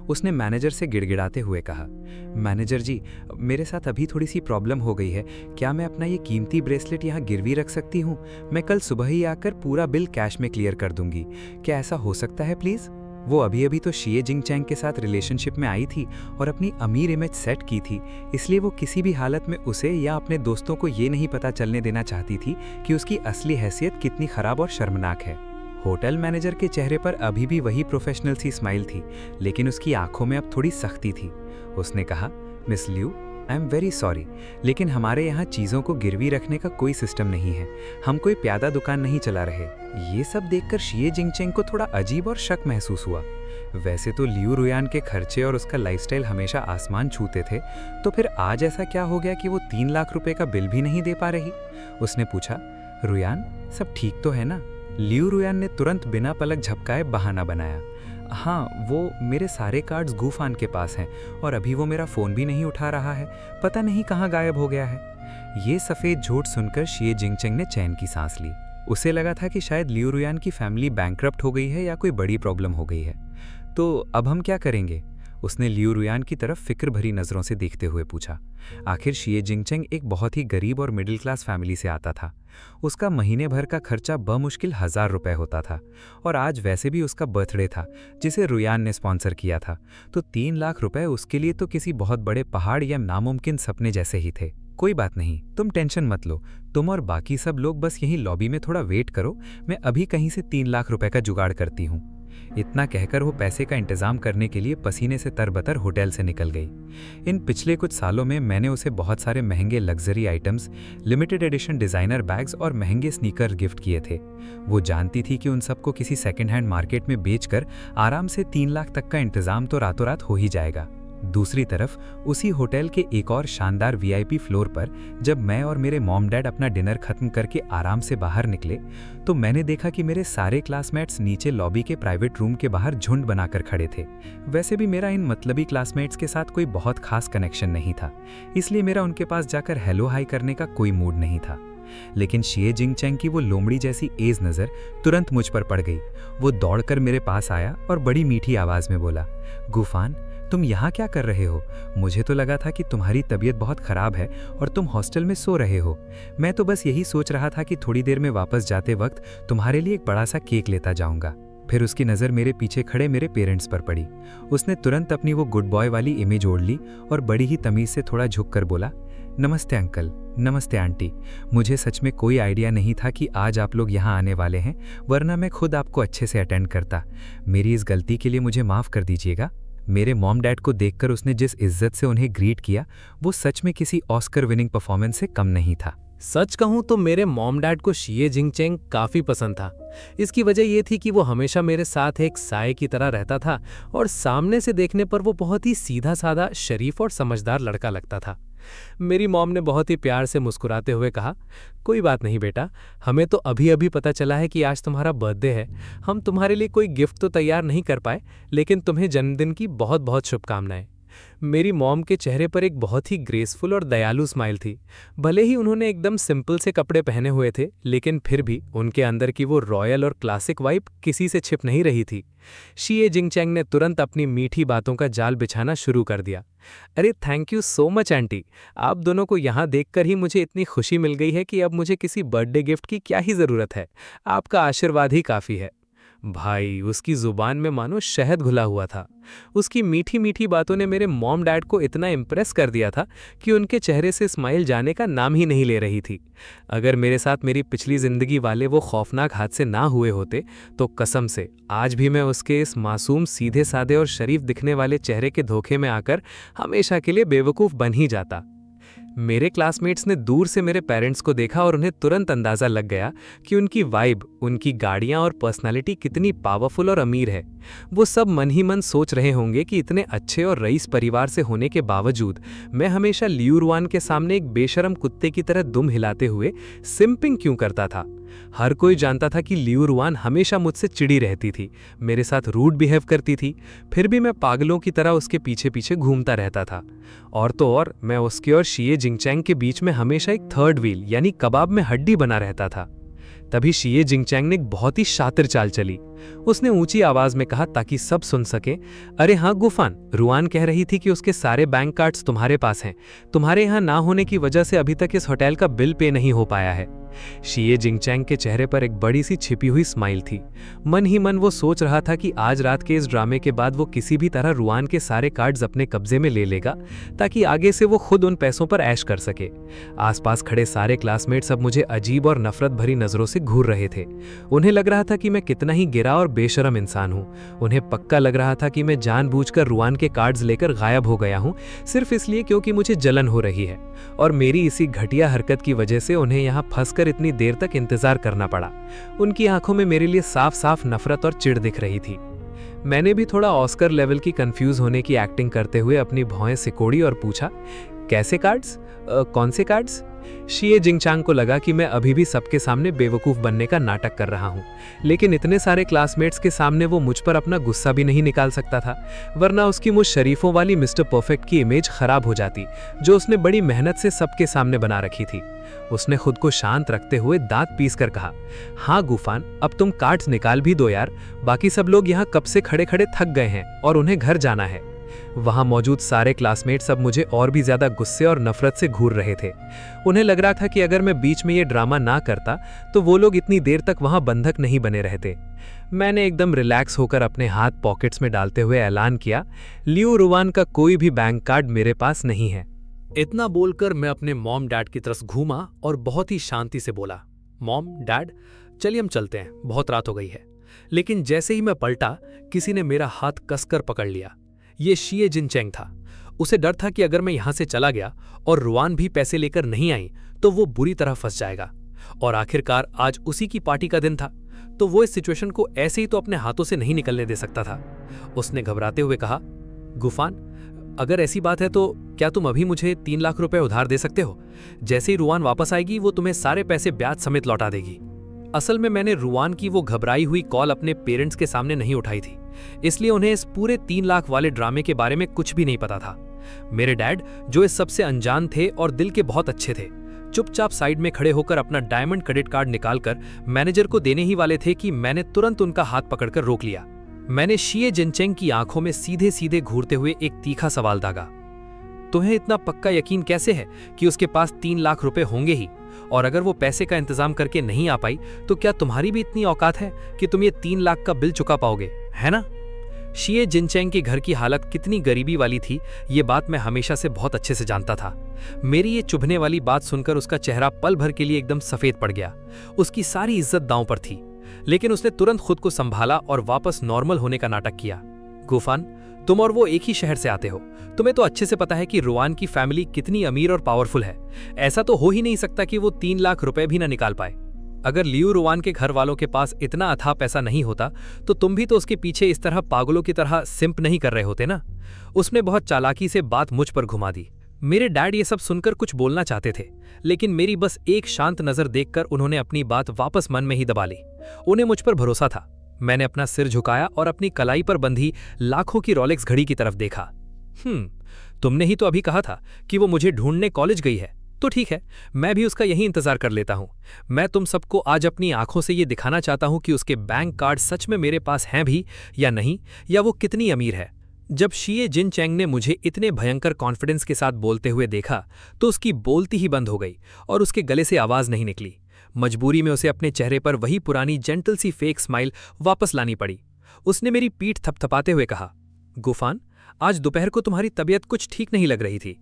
उसने मैनेजर से गिड़गिड़ाते हुए कहा, मैनेजर जी, मेरे साथ अभी थोड़ी सी प्रॉब्लम हो गई है। क्या मैं अपना ये कीमती ब्रेसलेट यहाँ गिरवी रख सकती हूँ? मैं कल सुबह ही आकर पूरा बिल कैश में क्लियर कर दूंगी। क्या ऐसा हो सकता है प्लीज़? वो अभी अभी तो शिए जिंगचैंग के साथ रिलेशनशिप में आई थी और अपनी अमीर इमेज सेट की थी, इसलिए वो किसी भी हालत में उसे या अपने दोस्तों को ये नहीं पता चलने देना चाहती थी कि उसकी असली हैसियत कितनी खराब और शर्मनाक है। होटल मैनेजर के चेहरे पर अभी भी वही प्रोफेशनल सी स्माइल थी, लेकिन उसकी आंखों में अब थोड़ी सख्ती थी। उसने कहा, miss Liu, I am very sorry, लेकिन हमारे यहाँ चीज़ों को गिरवी रखने का कोई सिस्टम नहीं है। हम कोई प्यादा दुकान नहीं चला रहे। ये सब देखकर शिए जिंगचेंग को थोड़ा अजीब और शक महसूस हुआ। वैसे तो लियू रुयान के खर्चे और उसका लाइफस्टाइल हमेशा आसमान छूते थे, तो फिर आज ऐसा क्या हो गया कि वो 3 लाख रुपए का बिल भी नहीं दे पा रही? उसने पूछा, रुयान, सब ठीक तो है ना? लियू रुयान ने तुरंत बिना पलक झपकाए बहाना बनाया, हाँ, वो मेरे सारे कार्ड्स गूफान के पास हैं और अभी वो मेरा फ़ोन भी नहीं उठा रहा है, पता नहीं कहाँ गायब हो गया है। ये सफ़ेद झूठ सुनकर शिए जिंगचेंग ने चैन की सांस ली। उसे लगा था कि शायद लियू रुयान की फैमिली बैंकरप्ट हो गई है या कोई बड़ी प्रॉब्लम हो गई है। तो अब हम क्या करेंगे? उसने लियू रुयान की तरफ फिक्र भरी नज़रों से देखते हुए पूछा। आखिर शिए जिंगचेंग एक बहुत ही गरीब और मिडिल क्लास फैमिली से आता था। उसका महीने भर का खर्चा बमुश्किल 1000 रुपए होता था और आज वैसे भी उसका बर्थडे था जिसे रुयान ने स्पॉन्सर किया था, तो 3 लाख रुपए उसके लिए तो किसी बहुत बड़े पहाड़ या नामुमकिन सपने जैसे ही थे। कोई बात नहीं, तुम टेंशन मत लो, तुम और बाकी सब लोग बस यहीं लॉबी में थोड़ा वेट करो, मैं अभी कहीं से 3 लाख रुपए का जुगाड़ करती हूँ। इतना कहकर वो पैसे का इंतजाम करने के लिए पसीने से तरबतर होटल से निकल गई। इन पिछले कुछ सालों में मैंने उसे बहुत सारे महंगे luxury items, limited edition designer bags और महंगे स्नीकर गिफ्ट किए थे। वो जानती थी कि उन सबको किसी सेकेंड हैंड मार्केट में बेचकर आराम से 3 लाख तक का इंतजाम तो रातों रात हो ही जाएगा। दूसरी तरफ उसी होटल के एक और शानदार वीआईपी फ्लोर पर जब मैं और मेरे मॉम डैड अपना डिनर खत्म करके आराम से बाहर निकले, तो मैंने देखा कि मेरे सारे क्लासमेट्स नीचे लॉबी के प्राइवेट रूम के बाहर झुंड बनाकर खड़े थे। वैसे भी मेरा इन मतलबी क्लासमेट्स के साथ कोई बहुत खास कनेक्शन नहीं था, इसलिए मेरा उनके पास जाकर हेलो हाई करने का कोई मूड नहीं था। लेकिन शिए जिंगचेंग की वो लोमड़ी जैसी एज नज़र तुरंत मुझ पर पड़ गई। वो दौड़कर मेरे पास आया और बड़ी मीठी आवाज़ में बोला, गूफान, तुम यहाँ क्या कर रहे हो? मुझे तो लगा था कि तुम्हारी तबीयत बहुत ख़राब है और तुम हॉस्टल में सो रहे हो। मैं तो बस यही सोच रहा था कि थोड़ी देर में वापस जाते वक्त तुम्हारे लिए एक बड़ा सा केक लेता जाऊँगा। फिर उसकी नज़र मेरे पीछे खड़े मेरे पेरेंट्स पर पड़ी। उसने तुरंत अपनी वो गुड बॉय वाली इमेज ओढ़ ली और बड़ी ही तमीज़ से थोड़ा झुककर बोला, नमस्ते अंकल, नमस्ते आंटी। मुझे सच में कोई आइडिया नहीं था कि आज आप लोग यहाँ आने वाले हैं, वरना मैं खुद आपको अच्छे से अटेंड करता। मेरी इस गलती के लिए मुझे माफ़ कर दीजिएगा। मेरे मॉम डैड को देखकर उसने जिस इज्जत से उन्हें ग्रीट किया, वो सच में किसी ऑस्कर विनिंग परफॉर्मेंस से कम नहीं था। सच कहूं तो मेरे मॉम डैड को शीये जिंगचैंग काफी पसंद था। इसकी वजह ये थी कि वो हमेशा मेरे साथ एक साए की तरह रहता था और सामने से देखने पर वो बहुत ही सीधा साधा, शरीफ और समझदार लड़का लगता था। मेरी मॉम ने बहुत ही प्यार से मुस्कुराते हुए कहा, कोई बात नहीं बेटा, हमें तो अभी अभी पता चला है कि आज तुम्हारा बर्थडे है। हम तुम्हारे लिए कोई गिफ्ट तो तैयार नहीं कर पाए, लेकिन तुम्हें जन्मदिन की बहुत बहुत शुभकामनाएं। मेरी मॉम के चेहरे पर एक बहुत ही ग्रेसफुल और दयालु स्माइल थी। भले ही उन्होंने एकदम सिंपल से कपड़े पहने हुए थे, लेकिन फिर भी उनके अंदर की वो रॉयल और क्लासिक वाइब किसी से छिप नहीं रही थी। शीये जिंगचैंग ने तुरंत अपनी मीठी बातों का जाल बिछाना शुरू कर दिया। अरे thank you so much aunty, आप दोनों को यहाँ देखकर ही मुझे इतनी खुशी मिल गई है कि अब मुझे किसी बर्थडे गिफ्ट की क्या ही ज़रूरत है। आपका आशीर्वाद ही काफ़ी है। भाई, उसकी जुबान में मानो शहद घुला हुआ था। उसकी मीठी मीठी बातों ने मेरे मॉम डैड को इतना इम्प्रेस कर दिया था कि उनके चेहरे से स्माइल जाने का नाम ही नहीं ले रही थी। अगर मेरे साथ मेरी पिछली जिंदगी वाले वो खौफनाक हादसे ना हुए होते तो कसम से आज भी मैं उसके इस मासूम, सीधे साधे और शरीफ दिखने वाले चेहरे के धोखे में आकर हमेशा के लिए बेवकूफ़ बन ही जाता। मेरे क्लासमेट्स ने दूर से मेरे पेरेंट्स को देखा और उन्हें तुरंत अंदाज़ा लग गया कि उनकी वाइब, उनकी गाड़ियाँ और पर्सनालिटी कितनी पावरफुल और अमीर है। वो सब मन ही मन सोच रहे होंगे कि इतने अच्छे और रईस परिवार से होने के बावजूद मैं हमेशा लियू रुआन के सामने एक बेशरम कुत्ते की तरह दुम हिलाते हुए सिंपिंग क्यों करता था। हर कोई जानता था कि लियू रुआन हमेशा मुझसे चिड़ी रहती थी, मेरे साथ रूड बिहेव करती थी, फिर भी मैं पागलों की तरह उसके पीछे पीछे घूमता रहता था। और तो और मैं उसके और शीये जिंगचैंग के बीच में हमेशा एक थर्ड व्हील यानी कबाब में हड्डी बना रहता था। तभी शीये जिंगचैंग ने एक बहुत ही शातिर चाल चली। उसने ऊंची आवाज में कहा ताकि सब सुन सके, अरे हाँ गुफान, रुआन कह रही थी कि उसके सारे बैंक कार्ड्स तुम्हारे पास हैं। तुम्हारे यहाँ ना होने की वजह से अभी तक इस होटल का बिल पे नहीं हो पाया है। शीये जिंगचैंग के चेहरे पर एक बड़ी सी छिपी हुई स्माइल थी। मन ही मन वो सोच रहा था कि आज रात के इस ड्रामे के बाद वो किसी भी तरह रुआन के सारे कार्ड्स अपने कब्जे में ले लेगा ताकि आगे से वो खुद उन पैसों पर ऐश कर सके। आसपास खड़े सारे क्लासमेट्स अब मुझे अजीब और नफरत भरी नजरों से घूर रहे थे। उन्हें लग रहा था कि मैं कितना ही गिरा और बेशरम इंसान हूँ। उन्हें पक्का लग रहा था कि मैं जानबूझकर रुआन के कार्ड्स लेकर गायब हो गया हूँ, सिर्फ इसलिए क्योंकि मुझे जलन हो रही है। और मेरी इसी घटिया हरकत की वजह से उन्हें यहाँ फंसकर इतनी देर तक इंतजार करना पड़ा। उनकी आंखों में मेरे लिए साफ साफ नफरत और चिढ़ दिख रही थी। मैंने भी थोड़ा ऑस्कर लेवल की कंफ्यूज होने की एक्टिंग करते हुए अपनी भौहें सिकोड़ी और पूछा, कैसे कार्ड्स? कौन से कार्ड्स? शीये जिंगचैंग को लगा कि मैं अभी भी सबके सामने बेवकूफ बनने का नाटक कर रहा हूँ, लेकिन इतने सारे क्लासमेट्स के सामने वो मुझ पर अपना गुस्सा भी नहीं निकाल सकता था, वरना उसकी मुझ शरीफों वाली मिस्टर परफेक्ट की इमेज खराब हो जाती जो उसने बड़ी मेहनत से सबके सामने बना रखी थी। उसने खुद को शांत रखते हुए दांत पीस कर कहा, हाँ गुफान, अब तुम कार्ड्स निकाल भी दो यार, बाकी सब लोग यहाँ कब से खड़े खड़े थक गए हैं और उन्हें घर जाना है। वहां मौजूद सारे क्लासमेट्स अब मुझे और भी ज्यादा गुस्से और नफरत से घूर रहे थे। उन्हें लग रहा था कि अगर मैं बीच में ये ड्रामा ना करता तो वो लोग इतनी देर तक वहां बंधक नहीं बने रहते। मैंने एकदम रिलैक्स होकर अपने हाथ पॉकेट्स में डालते हुए ऐलान किया, लियू रुआन का कोई भी बैंक कार्ड मेरे पास नहीं है। इतना बोलकर मैं अपने मॉम डैड की तरफ घूमा और बहुत ही शांति से बोला, मॉम डैड, चलिए हम चलते हैं, बहुत रात हो गई है। लेकिन जैसे ही मैं पलटा, किसी ने मेरा हाथ कसकर पकड़ लिया। ये शीये जिंगचैंग था। उसे डर था कि अगर मैं यहां से चला गया और रुआन भी पैसे लेकर नहीं आई तो वो बुरी तरह फंस जाएगा। और आखिरकार आज उसी की पार्टी का दिन था, तो वो इस सिचुएशन को ऐसे ही तो अपने हाथों से नहीं निकलने दे सकता था। उसने घबराते हुए कहा, गुफान, अगर ऐसी बात है तो क्या तुम अभी मुझे 3 लाख रुपए उधार दे सकते हो? जैसे ही रुआन वापस आएगी वो तुम्हें सारे पैसे ब्याज समेत लौटा देगी। असल में मैंने रुआन की वो घबराई हुई कॉल अपने पेरेंट्स के सामने नहीं उठाई थी, इसलिए उन्हें इस पूरे 3 लाख वाले ड्रामे के बारे में कुछ भी नहीं पता था। मेरे डैड, जो इस सबसे अनजान थे और दिल के बहुत अच्छे थे, चुपचाप साइड में खड़े होकर अपना डायमंड क्रेडिट कार्ड निकालकर मैनेजर को देने ही वाले थे कि मैंने तुरंत उनका हाथ पकड़कर रोक लिया। मैंने शीये जिंगचैंग की आंखों में सीधे सीधे घूरते हुए एक तीखा सवाल दागा, तुम्हें इतना पक्का यकीन कैसे है कि उसके पास 3 लाख रुपए होंगे ही? और अगर वो पैसे का इंतजाम करके नहीं आ पाई तो क्या तुम्हारी भी इतनी औकात है कि तुम ये 3 लाख का बिल चुका पाओगे, है ना? शीये जिंगचैंग के घर की हालत कितनी गरीबी वाली थी, ये बात मैं हमेशा से बहुत अच्छे से जानता था। मेरी ये चुभने वाली बात सुनकर उसका चेहरा पल भर के लिए एकदम सफेद पड़ गया। उसकी सारी इज्जत दांव पर थी, लेकिन उसने तुरंत खुद को संभाला और वापस नॉर्मल होने का नाटक किया। गुफान, तुम और वो एक ही शहर से आते हो। तुम्हें तो अच्छे से पता है कि रुआन की फैमिली कितनी अमीर और पावरफुल है। ऐसा तो हो ही नहीं सकता कि वो 3 लाख रुपए भी ना निकाल पाए। अगर लियू रुआन के घर वालों के पास इतना अथाह पैसा नहीं होता तो तुम भी तो उसके पीछे इस तरह पागलों की तरह सिंप नहीं कर रहे होते ना। उसने बहुत चालाकी से बात मुझ पर घुमा दी। मेरे डैड ये सब सुनकर कुछ बोलना चाहते थे, लेकिन मेरी बस एक शांत नजर देखकर उन्होंने अपनी बात वापस मन में ही दबा ली। उन्हें मुझ पर भरोसा था। मैंने अपना सिर झुकाया और अपनी कलाई पर बंधी लाखों की रोलेक्स घड़ी की तरफ देखा। तुमने ही तो अभी कहा था कि वो मुझे ढूंढने कॉलेज गई है, तो ठीक है, मैं भी उसका यही इंतजार कर लेता हूं। मैं तुम सबको आज अपनी आंखों से ये दिखाना चाहता हूं कि उसके बैंक कार्ड सच में मेरे पास हैं भी या नहीं, या वो कितनी अमीर है। जब शिए जिनचैंग ने मुझे इतने भयंकर कॉन्फिडेंस के साथ बोलते हुए देखा तो उसकी बोलती ही बंद हो गई और उसके गले से आवाज नहीं निकली। मजबूरी में उसे अपने चेहरे पर वही पुरानी जेंटल सी फेक स्माइल वापस लानी पड़ी। उसने मेरी पीठ थपथपाते हुए कहा, गुफान, आज दोपहर को तुम्हारी तबीयत कुछ ठीक नहीं लग रही थी।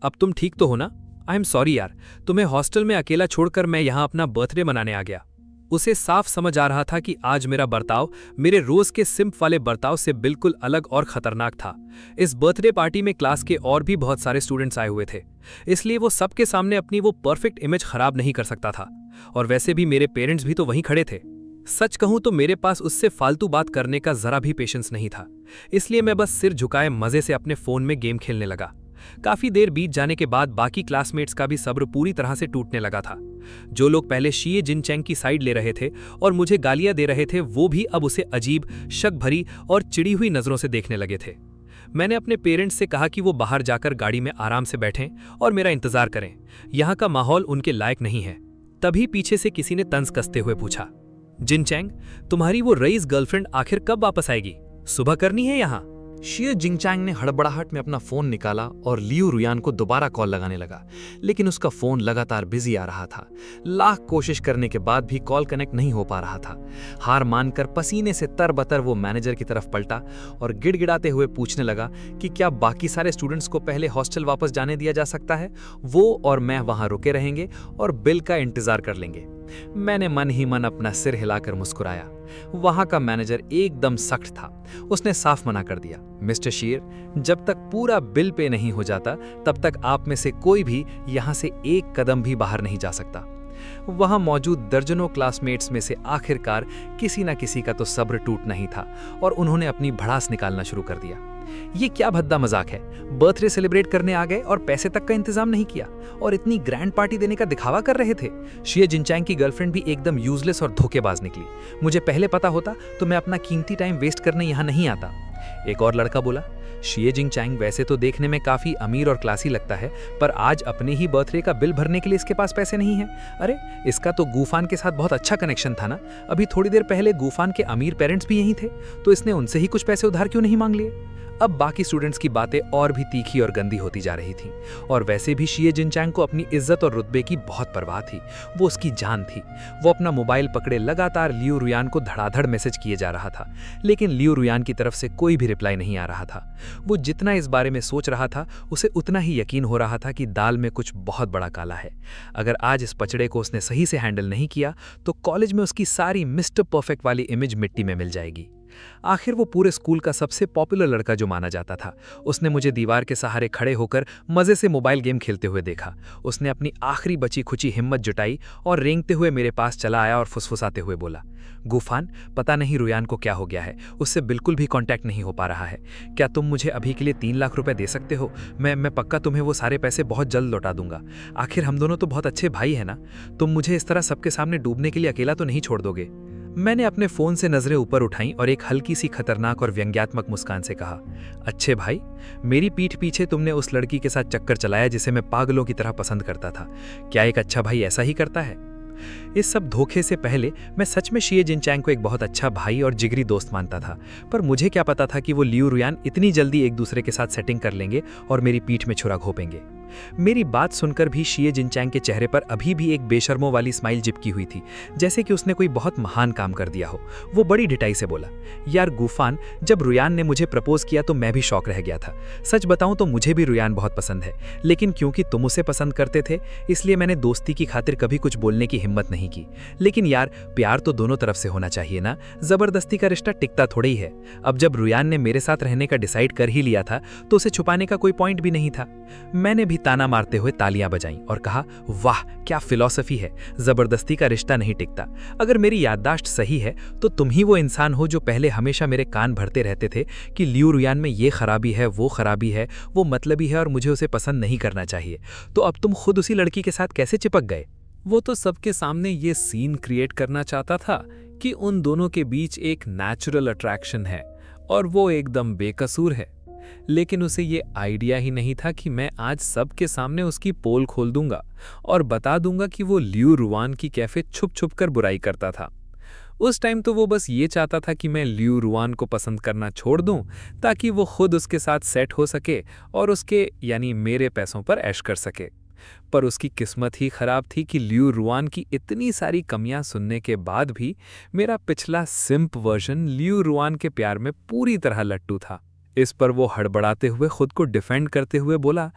अब तुम ठीक तो हो ना? आई एम सॉरी यार, तुम्हें हॉस्टल में अकेला छोड़कर मैं यहाँ अपना बर्थडे मनाने आ गया। उसे साफ समझ आ रहा था कि आज मेरा बर्ताव मेरे रोज के सिंप वाले बर्ताव से बिल्कुल अलग और खतरनाक था। इस बर्थडे पार्टी में क्लास के और भी बहुत सारे स्टूडेंट्स आए हुए थे, इसलिए वो सबके सामने अपनी वो परफेक्ट इमेज खराब नहीं कर सकता था। और वैसे भी मेरे पेरेंट्स भी तो वहीं खड़े थे। सच कहूं तो मेरे पास उससे फालतू बात करने का जरा भी पेशेंस नहीं था, इसलिए मैं बस सिर झुकाए मजे से अपने फोन में गेम खेलने लगा। काफी देर बीत जाने के बाद बाकी क्लासमेट्स का भी सब्र पूरी तरह से टूटने लगा था। जो लोग पहले शिए जिनचैंग की साइड ले रहे थे और मुझे गालियां दे रहे थे, वो भी अब उसे अजीब, शक भरी और चिड़ी हुई नजरों से देखने लगे थे। मैंने अपने पेरेंट्स से कहा कि वो बाहर जाकर गाड़ी में आराम से बैठें और मेरा इंतजार करें। यहाँ का माहौल उनके लायक नहीं है। तभी पीछे से किसी ने तंज कसते हुए पूछा, जिनचैंग, तुम्हारी वो रईस गर्लफ्रेंड आखिर कब वापस आएगी? सुबह करनी है यहाँ। शिए जिनचैंग ने हड़बड़ाहट में अपना फोन निकाला और लियू रुयान को दोबारा कॉल लगाने लगा, लेकिन उसका फोन लगातार बिजी आ रहा था। लाख कोशिश करने के बाद भी कॉल कनेक्ट नहीं हो पा रहा था। हार मानकर पसीने से तरबतर वो मैनेजर की तरफ पलटा और गिड़गिड़ाते हुए पूछने लगा कि क्या बाकी सारे स्टूडेंट्स को पहले हॉस्टल वापस जाने दिया जा सकता है? वो और मैं वहां रुके रहेंगे और बिल का इंतजार कर लेंगे। मैंने मन ही मन अपना सिर हिलाकर मुस्कुराया। वहां का मैनेजर एकदम सख्त था। उसने साफ मना कर दिया, मिस्टर शीर, जब तक पूरा बिल पे नहीं हो जाता तब तक आप में से कोई भी यहां से एक कदम भी बाहर नहीं जा सकता। वहां मौजूद दर्जनों क्लासमेट्स में से आखिरकार किसी न किसी का तो सब्र टूटना ही था और उन्होंने अपनी भड़ास निकालना शुरू कर दिया। ये क्या भद्दा मजाक है? बर्थडे सेलिब्रेट करने आ गए और पैसे तक का इंतजाम नहीं किया और इतनी ग्रैंड पार्टी देने का दिखावा कर रहे थे। शिए जिनचैंग की गर्लफ्रेंड भी एकदम यूजलेस और धोखेबाज निकली। मुझे पहले पता होता तो मैं अपना कीमती टाइम वेस्ट करने यहाँ नहीं आता। एक और लड़का बोला, शिए जिनचैंग वैसे तो देखने में काफी अमीर और क्लासी लगता है, पर आज अपने ही बर्थडे का बिल भरने के लिए इसके पास पैसे नहीं है। अरे, इसका तो गूफान के साथ बहुत अच्छा कनेक्शन था ना। अभी थोड़ी देर पहले गूफान के अमीर पेरेंट्स भी यहीं थे, तो इसने उनसे ही कुछ पैसे उधार क्यों नहीं मांग लिए? अब बाकी स्टूडेंट्स की बातें और भी तीखी और गंदी होती जा रही थीं। और वैसे भी शिए जिनचैंग को अपनी इज्जत और रुतबे की बहुत परवाह थी। वो उसकी जान थी। वो अपना मोबाइल पकड़े लगातार लियू रुयान को धड़ाधड़ मैसेज किए जा रहा था, लेकिन लियू रुयान की तरफ से कोई भी रिप्लाई नहीं आ रहा था। वो जितना इस बारे में सोच रहा था, उसे उतना ही यकीन हो रहा था कि दाल में कुछ बहुत बड़ा काला है। अगर आज इस पचड़े को उसने सही से हैंडल नहीं किया तो कॉलेज में उसकी सारी मिस्टर परफेक्ट वाली इमेज मिट्टी में मिल जाएगी। आखिर वो पूरे स्कूल का सबसे पॉपुलर लड़का जो माना जाता था, उसने मुझे दीवार के सहारे खड़े होकर मजे से मोबाइल गेम खेलते हुए देखा। उसने अपनी आखिरी बची खुची हिम्मत जुटाई और रेंगते हुए मेरे पास चला आया और फुसफुसाते हुए बोला, गूफान, पता नहीं रुयान को क्या हो गया है, उससे बिल्कुल भी कांटेक्ट नहीं हो पा रहा है। क्या तुम मुझे अभी के लिए 3 लाख रुपए दे सकते हो? मैं पक्का तुम्हें वो सारे पैसे बहुत जल्द लौटा दूंगा। आखिर हम दोनों तो बहुत अच्छे भाई हैं ना। तुम मुझे इस तरह सबके सामने डूबने के लिए अकेला तो नहीं छोड़ दोगे? मैंने अपने फोन से नजरें ऊपर उठाईं और एक हल्की सी खतरनाक और व्यंग्यात्मक मुस्कान से कहा, अच्छे भाई, मेरी पीठ पीछे तुमने उस लड़की के साथ चक्कर चलाया जिसे मैं पागलों की तरह पसंद करता था। क्या एक अच्छा भाई ऐसा ही करता है? इस सब धोखे से पहले मैं सच में शिए जिनचैंग को एक बहुत अच्छा भाई और जिगरी दोस्त मानता था, पर मुझे क्या पता था कि वो लियू रुयान इतनी जल्दी एक दूसरे के साथ सेटिंग कर लेंगे और मेरी पीठ में छुरा घोंपेंगे। मेरी बात सुनकर भी शिए जिनचैंग के चेहरे पर अभी भी एक बेशर्मों वाली स्माइल चिपकी हुई थी, जैसे कि उसने कोई बहुत महान काम कर दिया हो। वो बड़ी ढिठाई से बोला, यार गुफान, जब रुयान ने मुझे प्रपोज किया तो मैं भी शॉक रह गया था। सच बताऊं तो मुझे भी रुयान बहुत पसंद है, लेकिन क्योंकि तुम उसे पसंद करते थे इसलिए मैंने दोस्ती की खातिर कभी कुछ बोलने की हिम्मत नहीं की। लेकिन यार, प्यार तो दोनों तरफ से होना चाहिए ना, जबरदस्ती का रिश्ता टिकता थोड़ा ही है। अब जब रुयान ने मेरे साथ रहने का डिसाइड कर ही लिया था तो उसे छुपाने का कोई पॉइंट भी नहीं था। मैंने भी ताना मारते हुए तालियां बजाईं और कहा, वाह क्या फिलॉसफी है, जबरदस्ती का रिश्ता नहीं टिकता। अगर मेरी याददाश्त सही है तो तुम ही वो इंसान हो जो पहले हमेशा मेरे कान भरते रहते थे कि लियू रुयान में ये खराबी है, वो खराबी है, वो मतलबी है और मुझे उसे पसंद नहीं करना चाहिए। तो अब तुम खुद उसी लड़की के साथ कैसे चिपक गए? वो तो सबके सामने ये सीन क्रिएट करना चाहता था कि उन दोनों के बीच एक नेचुरल अट्रैक्शन है और वो एकदम बेकसूर है। लेकिन उसे ये आइडिया ही नहीं था कि मैं आज सबके सामने उसकी पोल खोल दूंगा और बता दूंगा कि वो लियू रुआन की कैफे छुप छुप कर बुराई करता था। उस टाइम तो वो बस ये चाहता था कि मैं लियू रुआन को पसंद करना छोड़ दूं ताकि वो खुद उसके साथ सेट हो सके और उसके यानी मेरे पैसों पर ऐश कर सके। पर उसकी किस्मत ही खराब थी कि लियू रुआन की इतनी सारी कमियां सुनने के बाद भी मेरा पिछला सिंप वर्जन लियू रुआन के प्यार में पूरी तरह लट्टू था। इस पर वो हड़बड़ाते हुए खुद को डिफेंड करते हुए बोला,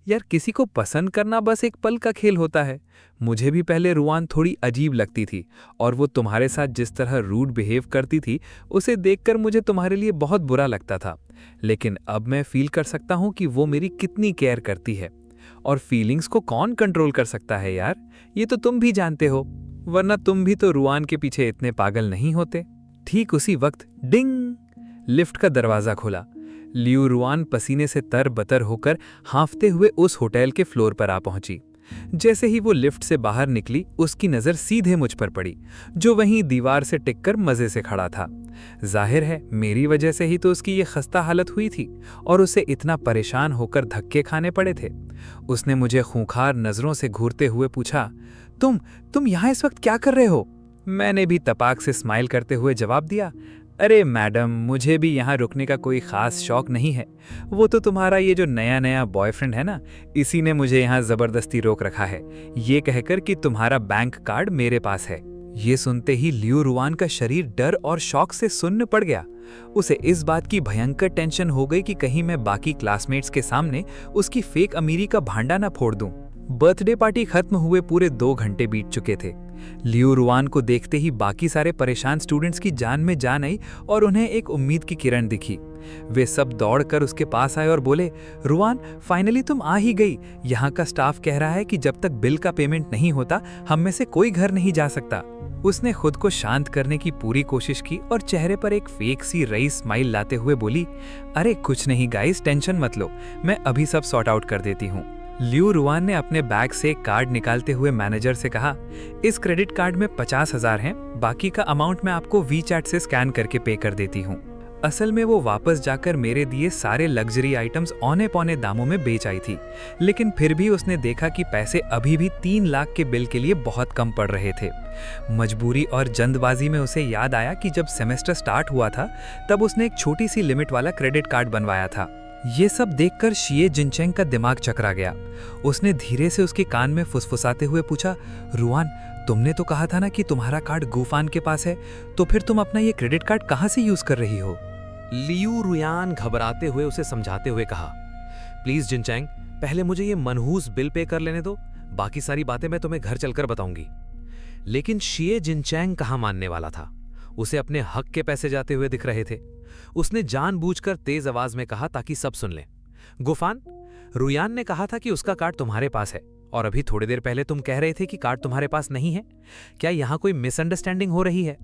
यार किसी को पसंद करना बस एक पल का खेल होता है। मुझे भी पहले रुआन थोड़ी अजीब लगती थी और वो तुम्हारे साथ जिस तरह रूड बिहेव करती थी उसे देखकर मुझे तुम्हारे लिए बहुत बुरा लगता था। लेकिन अब मैं फील कर सकता हूँ कि वो मेरी कितनी केयर करती है। और फीलिंग्स को कौन कंट्रोल कर सकता है यार, ये तो तुम भी जानते हो, वरना तुम भी तो रुआन के पीछे इतने पागल नहीं होते। ठीक उसी वक्त डिंग, लिफ्ट का दरवाजा खुला। लियू रुआन पसीने से तरबतर होकर हांफते हुए उस होटल के फ्लोर पर आ पहुंची। जैसे ही वो लिफ्ट से बाहर निकली उसकी नज़र सीधे मुझ पर पड़ी, जो वहीं दीवार से टिककर मज़े से खड़ा था। जाहिर है मेरी वजह से ही तो उसकी ये खस्ता हालत हुई थी और उसे इतना परेशान होकर धक्के खाने पड़े थे। उसने मुझे खूंखार नज़रों से घूरते हुए पूछा, तुम यहाँ इस वक्त क्या कर रहे हो? मैंने भी तपाक से स्माइल करते हुए जवाब दिया, अरे मैडम, मुझे भी यहाँ रुकने का कोई ख़ास शौक नहीं है। वो तो तुम्हारा ये जो नया नया बॉयफ्रेंड है ना, इसी ने मुझे यहाँ ज़बरदस्ती रोक रखा है, ये कहकर कि तुम्हारा बैंक कार्ड मेरे पास है। ये सुनते ही लियू रुआन का शरीर डर और शौक से सुन्न पड़ गया। उसे इस बात की भयंकर टेंशन हो गई कि कहीं मैं बाकी क्लासमेट्स के सामने उसकी फेक अमीरी का भांडा ना फोड़ दूं। बर्थडे पार्टी खत्म हुए पूरे 2 घंटे बीत चुके थे। लियू रुआन को देखते ही बाकी सारे परेशान स्टूडेंट्स की जान में जान आई और उन्हें एक उम्मीद की किरण दिखी। वे सब दौड़कर उसके पास आए और बोले, रुआन फाइनली तुम आ ही गई। यहाँ का स्टाफ कह रहा है कि जब तक बिल का पेमेंट नहीं होता हम में से कोई घर नहीं जा सकता। उसने खुद को शांत करने की पूरी कोशिश की और चेहरे पर एक फेक सी रईस स्माइल लाते हुए बोली, अरे कुछ नहीं गाइस, टेंशन मत लो, मैं अभी सब सॉर्ट आउट कर देती हूँ। लियू रुआन ने अपने बैग से एक कार्ड निकालते हुए मैनेजर से कहा, इस क्रेडिट कार्ड में 50,000 हैं, बाकी का अमाउंट मैं आपको वीचैट से स्कैन करके पे कर देती हूँ। असल में वो वापस जाकर मेरे दिए सारे लग्जरी आइटम्स औने पौने दामों में बेच आई थी, लेकिन फिर भी उसने देखा कि पैसे अभी भी 3 लाख के बिल के लिए बहुत कम पड़ रहे थे। मजबूरी और जल्दबाजी में उसे याद आया कि जब सेमेस्टर स्टार्ट हुआ था तब उसने एक छोटी सी लिमिट वाला क्रेडिट कार्ड बनवाया था। ये सब देखकर शिए जिनचैंग का दिमाग चकरा गया। उसने धीरे से उसके कान में फुसफुसाते हुए पूछा, रुआन, तुमने तो कहा था ना कि तुम्हारा कार्ड गुफान के पास है, तो फिर तुम अपना ये क्रेडिट कार्ड कहाँ से यूज कर रही हो? लियू रुयान घबराते हुए उसे समझाते हुए कहा, प्लीज जिनचैंग, पहले मुझे ये मनहूस बिल पे कर लेने दो, बाकी सारी बातें मैं तुम्हें घर चलकर बताऊंगी। लेकिन शिए जिनचैंग कहाँ मानने वाला था। उसे अपने हक के पैसे जाते हुए दिख रहे थे। उसने जानबूझकर तेज आवाज में कहा ताकि सब सुन लें, गुफान, रुयान ने कहा था कि उसका कार्ड तुम्हारे पास है और अभी थोड़ी देर पहले तुम कह रहे थे कि कार्ड तुम्हारे पास नहीं है। क्या यहाँ कोई मिसअंडरस्टैंडिंग हो रही है?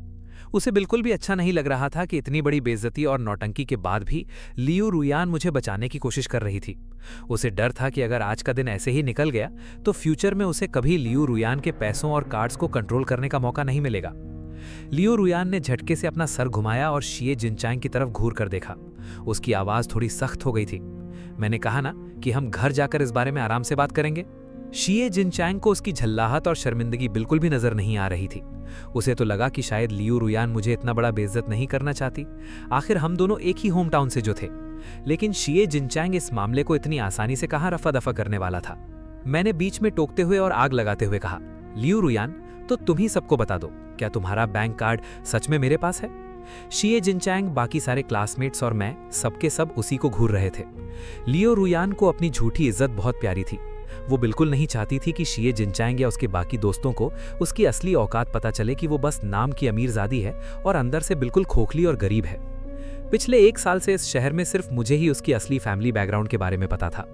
उसे बिल्कुल भी अच्छा नहीं लग रहा था कि इतनी बड़ी बेइज्जती और नौटंकी के बाद भी लियू रुयान मुझे बचाने की कोशिश कर रही थी। उसे डर था कि अगर आज का दिन ऐसे ही निकल गया तो फ्यूचर में उसे कभी लियू रुयान के पैसों और कार्ड्स को कंट्रोल करने का मौका नहीं मिलेगा। लियू रुयान ने झटके से अपना सर घुमाया और शिए जिनचैंग की तरफ घूर कर देखा। उसकी आवाज थोड़ी सख्त हो गई थी। मैंने कहा ना कि हम घर जाकर इस बारे में आराम से बात करेंगे। शिए जिनचैंग को उसकी झल्लाहट और शर्मिंदगी बिल्कुल भी नजर नहीं आ रही थी। उसे तो लगा कि शायद लियू रुयान मुझे इतना बड़ा बेइज्जत नहीं करना चाहती। आखिर हम दोनों एक ही होम टाउन से जो थे। लेकिन शिए जिनचैंग इस मामले को इतनी आसानी से कहां रफा दफा करने वाला था। मैंने बीच में टोकते हुए और आग लगाते हुए कहा, लियू रुयान, तो तुम ही सबको बता दो, क्या तुम्हारा बैंक कार्ड सच में मेरे पास है? शिए जिनचैंग, बाकी सारे क्लासमेट्स और मैं सबके सब उसी को घूर रहे थे। लियो रुयान को अपनी झूठी इज्जत बहुत प्यारी थी। वो बिल्कुल नहीं चाहती थी कि शिए जिनचैंग या उसके बाकी दोस्तों को उसकी असली औकात पता चले कि वो बस नाम की अमीरजादी है और अंदर से बिल्कुल खोखली और गरीब है। पिछले 1 साल से इस शहर में सिर्फ मुझे ही उसकी असली फैमिली बैकग्राउंड के बारे में पता था।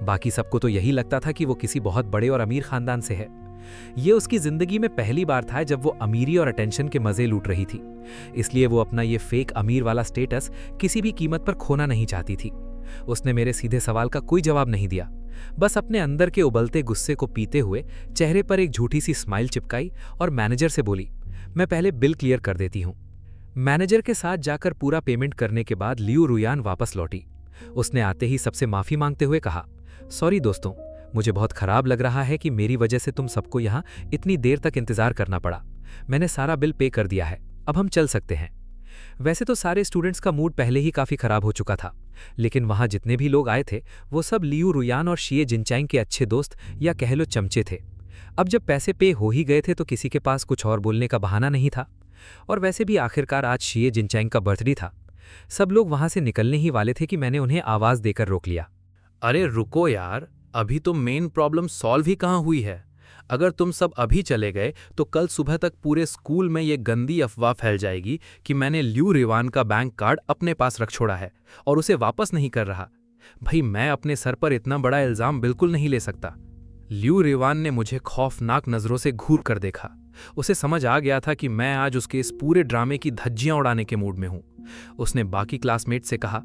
बाकी सबको तो यही लगता था कि वो किसी बहुत बड़े और अमीर खानदान से है। ये उसकी जिंदगी में पहली बार था जब वो अमीरी और अटेंशन के मजे लूट रही थी, इसलिए वो अपना ये फेक अमीर वाला स्टेटस किसी भी कीमत पर खोना नहीं चाहती थी। उसने मेरे सीधे सवाल का कोई जवाब नहीं दिया, बस अपने अंदर के उबलते गुस्से को पीते हुए चेहरे पर एक झूठी सी स्माइल चिपकाई और मैनेजर से बोली, मैं पहले बिल क्लियर कर देती हूँ। मैनेजर के साथ जाकर पूरा पेमेंट करने के बाद लियू रुयान वापस लौटी। उसने आते ही सबसे माफी मांगते हुए कहा, सॉरी दोस्तों, मुझे बहुत खराब लग रहा है कि मेरी वजह से तुम सबको यहाँ इतनी देर तक इंतजार करना पड़ा। मैंने सारा बिल पे कर दिया है, अब हम चल सकते हैं। वैसे तो सारे स्टूडेंट्स का मूड पहले ही काफी खराब हो चुका था, लेकिन वहां जितने भी लोग आए थे वो सब लियू रुयान और शिए जिनचैंग के अच्छे दोस्त या कह लो चमचे थे। अब जब पैसे पे हो ही गए थे तो किसी के पास कुछ और बोलने का बहाना नहीं था। और वैसे भी आखिरकार आज शिए जिनचैंग का बर्थडे था। सब लोग वहां से निकलने ही वाले थे कि मैंने उन्हें आवाज देकर रोक लिया। अरे रुको यार, अभी तो मेन प्रॉब्लम सॉल्व ही कहाँ हुई है। अगर तुम सब अभी चले गए तो कल सुबह तक पूरे स्कूल में ये गंदी अफवाह फैल जाएगी कि मैंने लियू रुयान का बैंक कार्ड अपने पास रख छोड़ा है और उसे वापस नहीं कर रहा। भाई, मैं अपने सर पर इतना बड़ा इल्जाम बिल्कुल नहीं ले सकता। लियू रुयान ने मुझे खौफनाक नजरों से घूर कर देखा। उसे समझ आ गया था कि मैं आज उसके इस पूरे ड्रामे की धज्जियां उड़ाने के मूड में हूं। उसने बाकी क्लासमेट से कहा,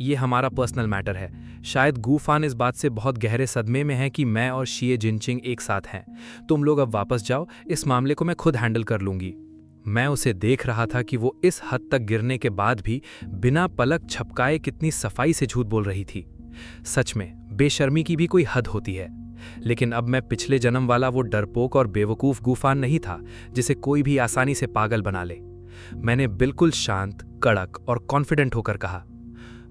ये हमारा पर्सनल मैटर है। शायद गूफान इस बात से बहुत गहरे सदमे में है कि मैं और शिए जिनचिंग एक साथ हैं। तुम लोग अब वापस जाओ, इस मामले को मैं खुद हैंडल कर लूंगी। मैं उसे देख रहा था कि वो इस हद तक गिरने के बाद भी बिना पलक झपकाए कितनी सफाई से झूठ बोल रही थी। सच में बेशर्मी की भी कोई हद होती है। लेकिन अब मैं पिछले जन्म वाला वो डरपोक और बेवकूफ गूफान नहीं था जिसे कोई भी आसानी से पागल बना ले। मैंने बिल्कुल शांत, कड़क और कॉन्फिडेंट होकर कहा,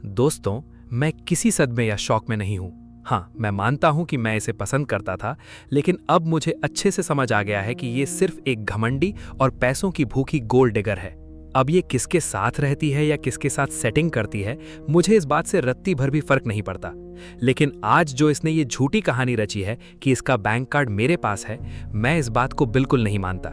दोस्तों, मैं किसी सदमे या शौक में नहीं हूं। हाँ, मैं मानता हूं कि मैं इसे पसंद करता था, लेकिन अब मुझे अच्छे से समझ आ गया है कि ये सिर्फ एक घमंडी और पैसों की भूखी गोल्ड डिगर है। अब ये किसके साथ रहती है या किसके साथ सेटिंग करती है, मुझे इस बात से रत्ती भर भी फर्क नहीं पड़ता। लेकिन आज जो इसने ये झूठी कहानी रची है कि इसका बैंक कार्ड मेरे पास है, मैं इस बात को बिल्कुल नहीं मानता।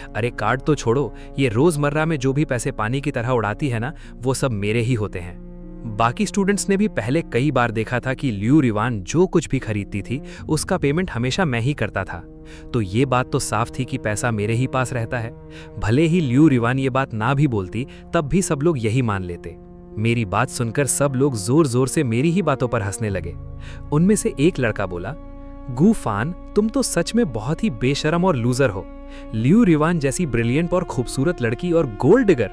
अरे कार्ड तो छोड़ो, ये रोजमर्रा में जो भी पैसे पानी की तरह उड़ाती है ना, वो सब मेरे ही होते हैं। बाकी स्टूडेंट्स ने भी पहले कई बार देखा था कि लियू रुयान जो कुछ भी खरीदती थी उसका पेमेंट हमेशा मैं ही करता था, तो ये बात तो साफ थी कि पैसा मेरे ही पास रहता है। भले ही लियू रुयान ये बात ना भी बोलती, तब भी सब लोग यही मान लेते। मेरी बात सुनकर सब लोग जोर जोर से मेरी ही बातों पर हंसने लगे। उनमें से एक लड़का बोला, गूफान, तुम तो सच में बहुत ही बेशरम और लूजर हो। लियू रुयान जैसी ब्रिलियंट और खूबसूरत लड़की और गोल्ड डिगर।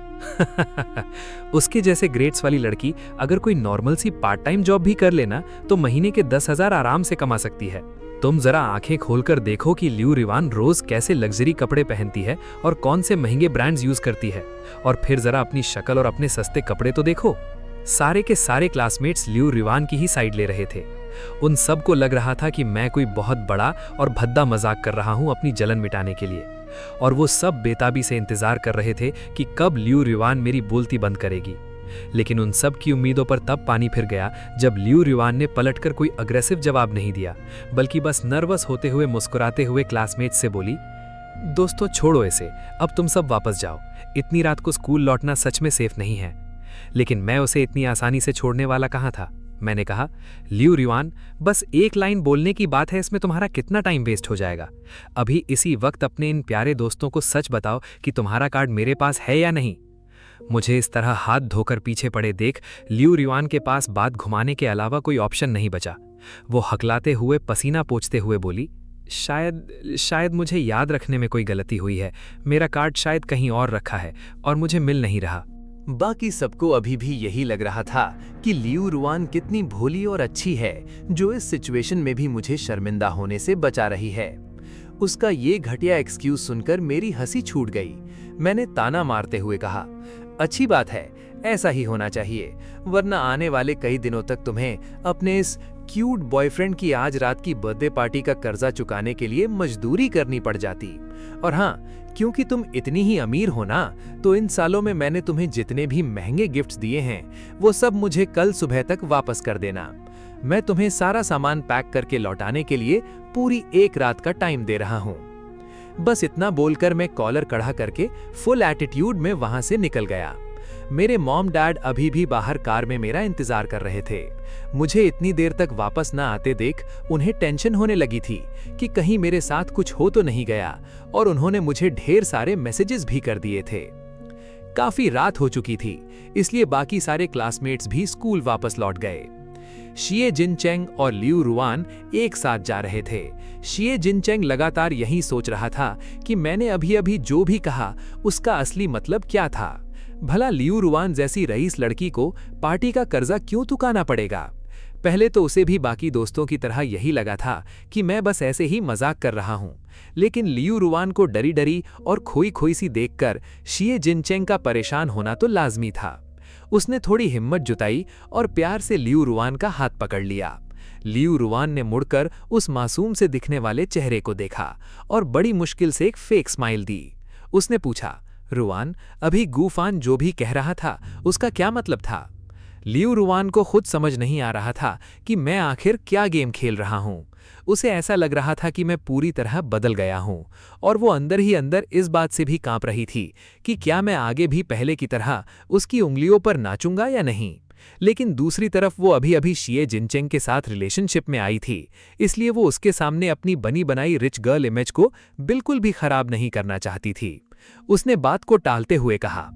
उसके जैसे ग्रेड्स वाली लड़की अगर कोई नॉर्मल सी पार्ट टाइम जॉब भी कर लेना तो महीने के 10,000 आराम से कमा सकती है। तुम जरा आंखें खोलकर देखो कि लियू रुयान रोज कैसे लग्जरी कपड़े पहनती है और कौन से महंगे ब्रांड्स यूज करती है, और फिर जरा अपनी शक्ल और अपने सस्ते कपड़े तो देखो। सारे के सारे क्लासमेट्स लियू रुयान की ही साइड ले रहे थे। उन सबको लग रहा था कि मैं कोई बहुत बड़ा और भद्दा मजाक कर रहा हूं अपनी जलन मिटाने के लिए, और वो सब बेताबी से इंतजार कर रहे थे कि कब लियू रुयान मेरी बोलती बंद करेगी। लेकिन उन सब की उम्मीदों पर तब पानी फिर गया जब लियू रुयान ने पलटकर कोई अग्रेसिव जवाब नहीं दिया, बल्कि बस नर्वस होते हुए मुस्कुराते हुए क्लासमेट्स से बोली, दोस्तों छोड़ो इसे, अब तुम सब वापस जाओ। इतनी रात को स्कूल लौटना सच में सेफ नहीं है। लेकिन मैं उसे इतनी आसानी से छोड़ने वाला कहाँ था। मैंने कहा, लियू रुयान, बस एक लाइन बोलने की बात है, इसमें तुम्हारा कितना टाइम वेस्ट हो जाएगा। अभी इसी वक्त अपने इन प्यारे दोस्तों को सच बताओ कि तुम्हारा कार्ड मेरे पास है या नहीं। मुझे इस तरह हाथ धोकर पीछे पड़े देख लियू रुयान के पास बात घुमाने के अलावा कोई ऑप्शन नहीं बचा। वो हकलाते हुए, पसीना पोंछते हुए बोली, शायद मुझे याद रखने में कोई गलती हुई है। मेरा कार्ड शायद कहीं और रखा है और मुझे मिल नहीं रहा। बाकी सबको अभी भी यही लग रहा था कि लियू रुयान कितनी भोली और अच्छी है, जो इस सिचुएशन में भी मुझे शर्मिंदा होने से बचा रही है। उसका ये घटिया एक्सक्यूज सुनकर मेरी हंसी छूट गई। मैंने ताना मारते हुए कहा, अच्छी बात है, ऐसा ही होना चाहिए, वरना आने वाले कई दिनों तक तुम्हें अपने इस क्यूट बॉयफ्रेंड की आज रात की बर्थडे पार्टी का कर्जा चुकाने के लिए मजदूरी करनी पड़ जाती। और हाँ, क्योंकि तुम इतनी ही अमीर हो ना, तो इन सालों में मैंने तुम्हें जितने भी महंगे गिफ्ट्स दिए हैं वो सब मुझे कल सुबह तक वापस कर देना। मैं तुम्हें सारा सामान पैक करके लौटाने के लिए पूरी एक रात का टाइम दे रहा हूँ। बस इतना बोलकर मैं कॉलर कड़ा करके फुल एटीट्यूड में वहां से निकल गया। मेरे मॉम डैड अभी भी बाहर कार में मेरा इंतजार कर रहे थे। मुझे इतनी देर तक वापस ना आते देख उन्हें टेंशन होने लगी थी कि कहीं मेरे साथ कुछ हो तो नहीं गया, और उन्होंने मुझे ढेर सारे मैसेजेस भी कर दिए थे। काफी रात हो चुकी थी, इसलिए बाकी सारे क्लासमेट्स भी स्कूल वापस लौट गए। शिए जिनचेंग और लियू रुआन एक साथ जा रहे थे। शिए जिनचेंग लगातार यही सोच रहा था कि मैंने अभी अभी जो भी कहा उसका असली मतलब क्या था। भला लियू रुआन जैसी रईस लड़की को पार्टी का कर्जा क्यों चुकाना पड़ेगा? पहले तो उसे भी बाकी दोस्तों की तरह यही लगा था कि मैं बस ऐसे ही मजाक कर रहा हूं, लेकिन लियू रुआन को डरी डरी और खोई खोई सी देखकर शिए जिनचेंग का परेशान होना तो लाजमी था। उसने थोड़ी हिम्मत जुटाई और प्यार से लियू रुआन का हाथ पकड़ लिया। लियू रुआन ने मुड़कर उस मासूम से दिखने वाले चेहरे को देखा और बड़ी मुश्किल से एक फेक स्माइल दी। उसने पूछा, रुआन, अभी गूफान जो भी कह रहा था उसका क्या मतलब था? लियू रुआन को खुद समझ नहीं आ रहा था कि मैं आखिर क्या गेम खेल रहा हूं। उसे ऐसा लग रहा था कि मैं पूरी तरह बदल गया हूं, और वो अंदर ही अंदर इस बात से भी कांप रही थी कि क्या मैं आगे भी पहले की तरह उसकी उंगलियों पर नाचूंगा या नहीं। लेकिन दूसरी तरफ वो अभी अभी शिए जिनचेंग के साथ रिलेशनशिप में आई थी, इसलिए वो उसके सामने अपनी बनी बनाई रिच गर्ल इमेज को बिल्कुल भी खराब नहीं करना चाहती थी। उसने बात को टालते हुए कहा,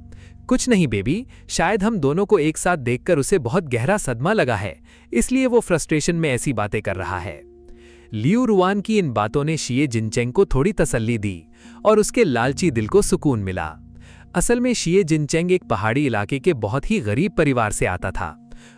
कुछ नहीं बेबी, शायद हम दोनों को एक साथ देखकर उसे बहुत गहरा सदमा लगा है, इसलिए वो फ्रस्ट्रेशन में ऐसी बातें कर रहा है। लियू रुआन की इन बातों ने शिए जिनचेंग को थोड़ी तसल्ली दी और उसके लालची दिल को सुकून मिला। असल में शिए जिनचेंग एक पहाड़ी इलाके के बहुत ही गरीब परिवार से आता था।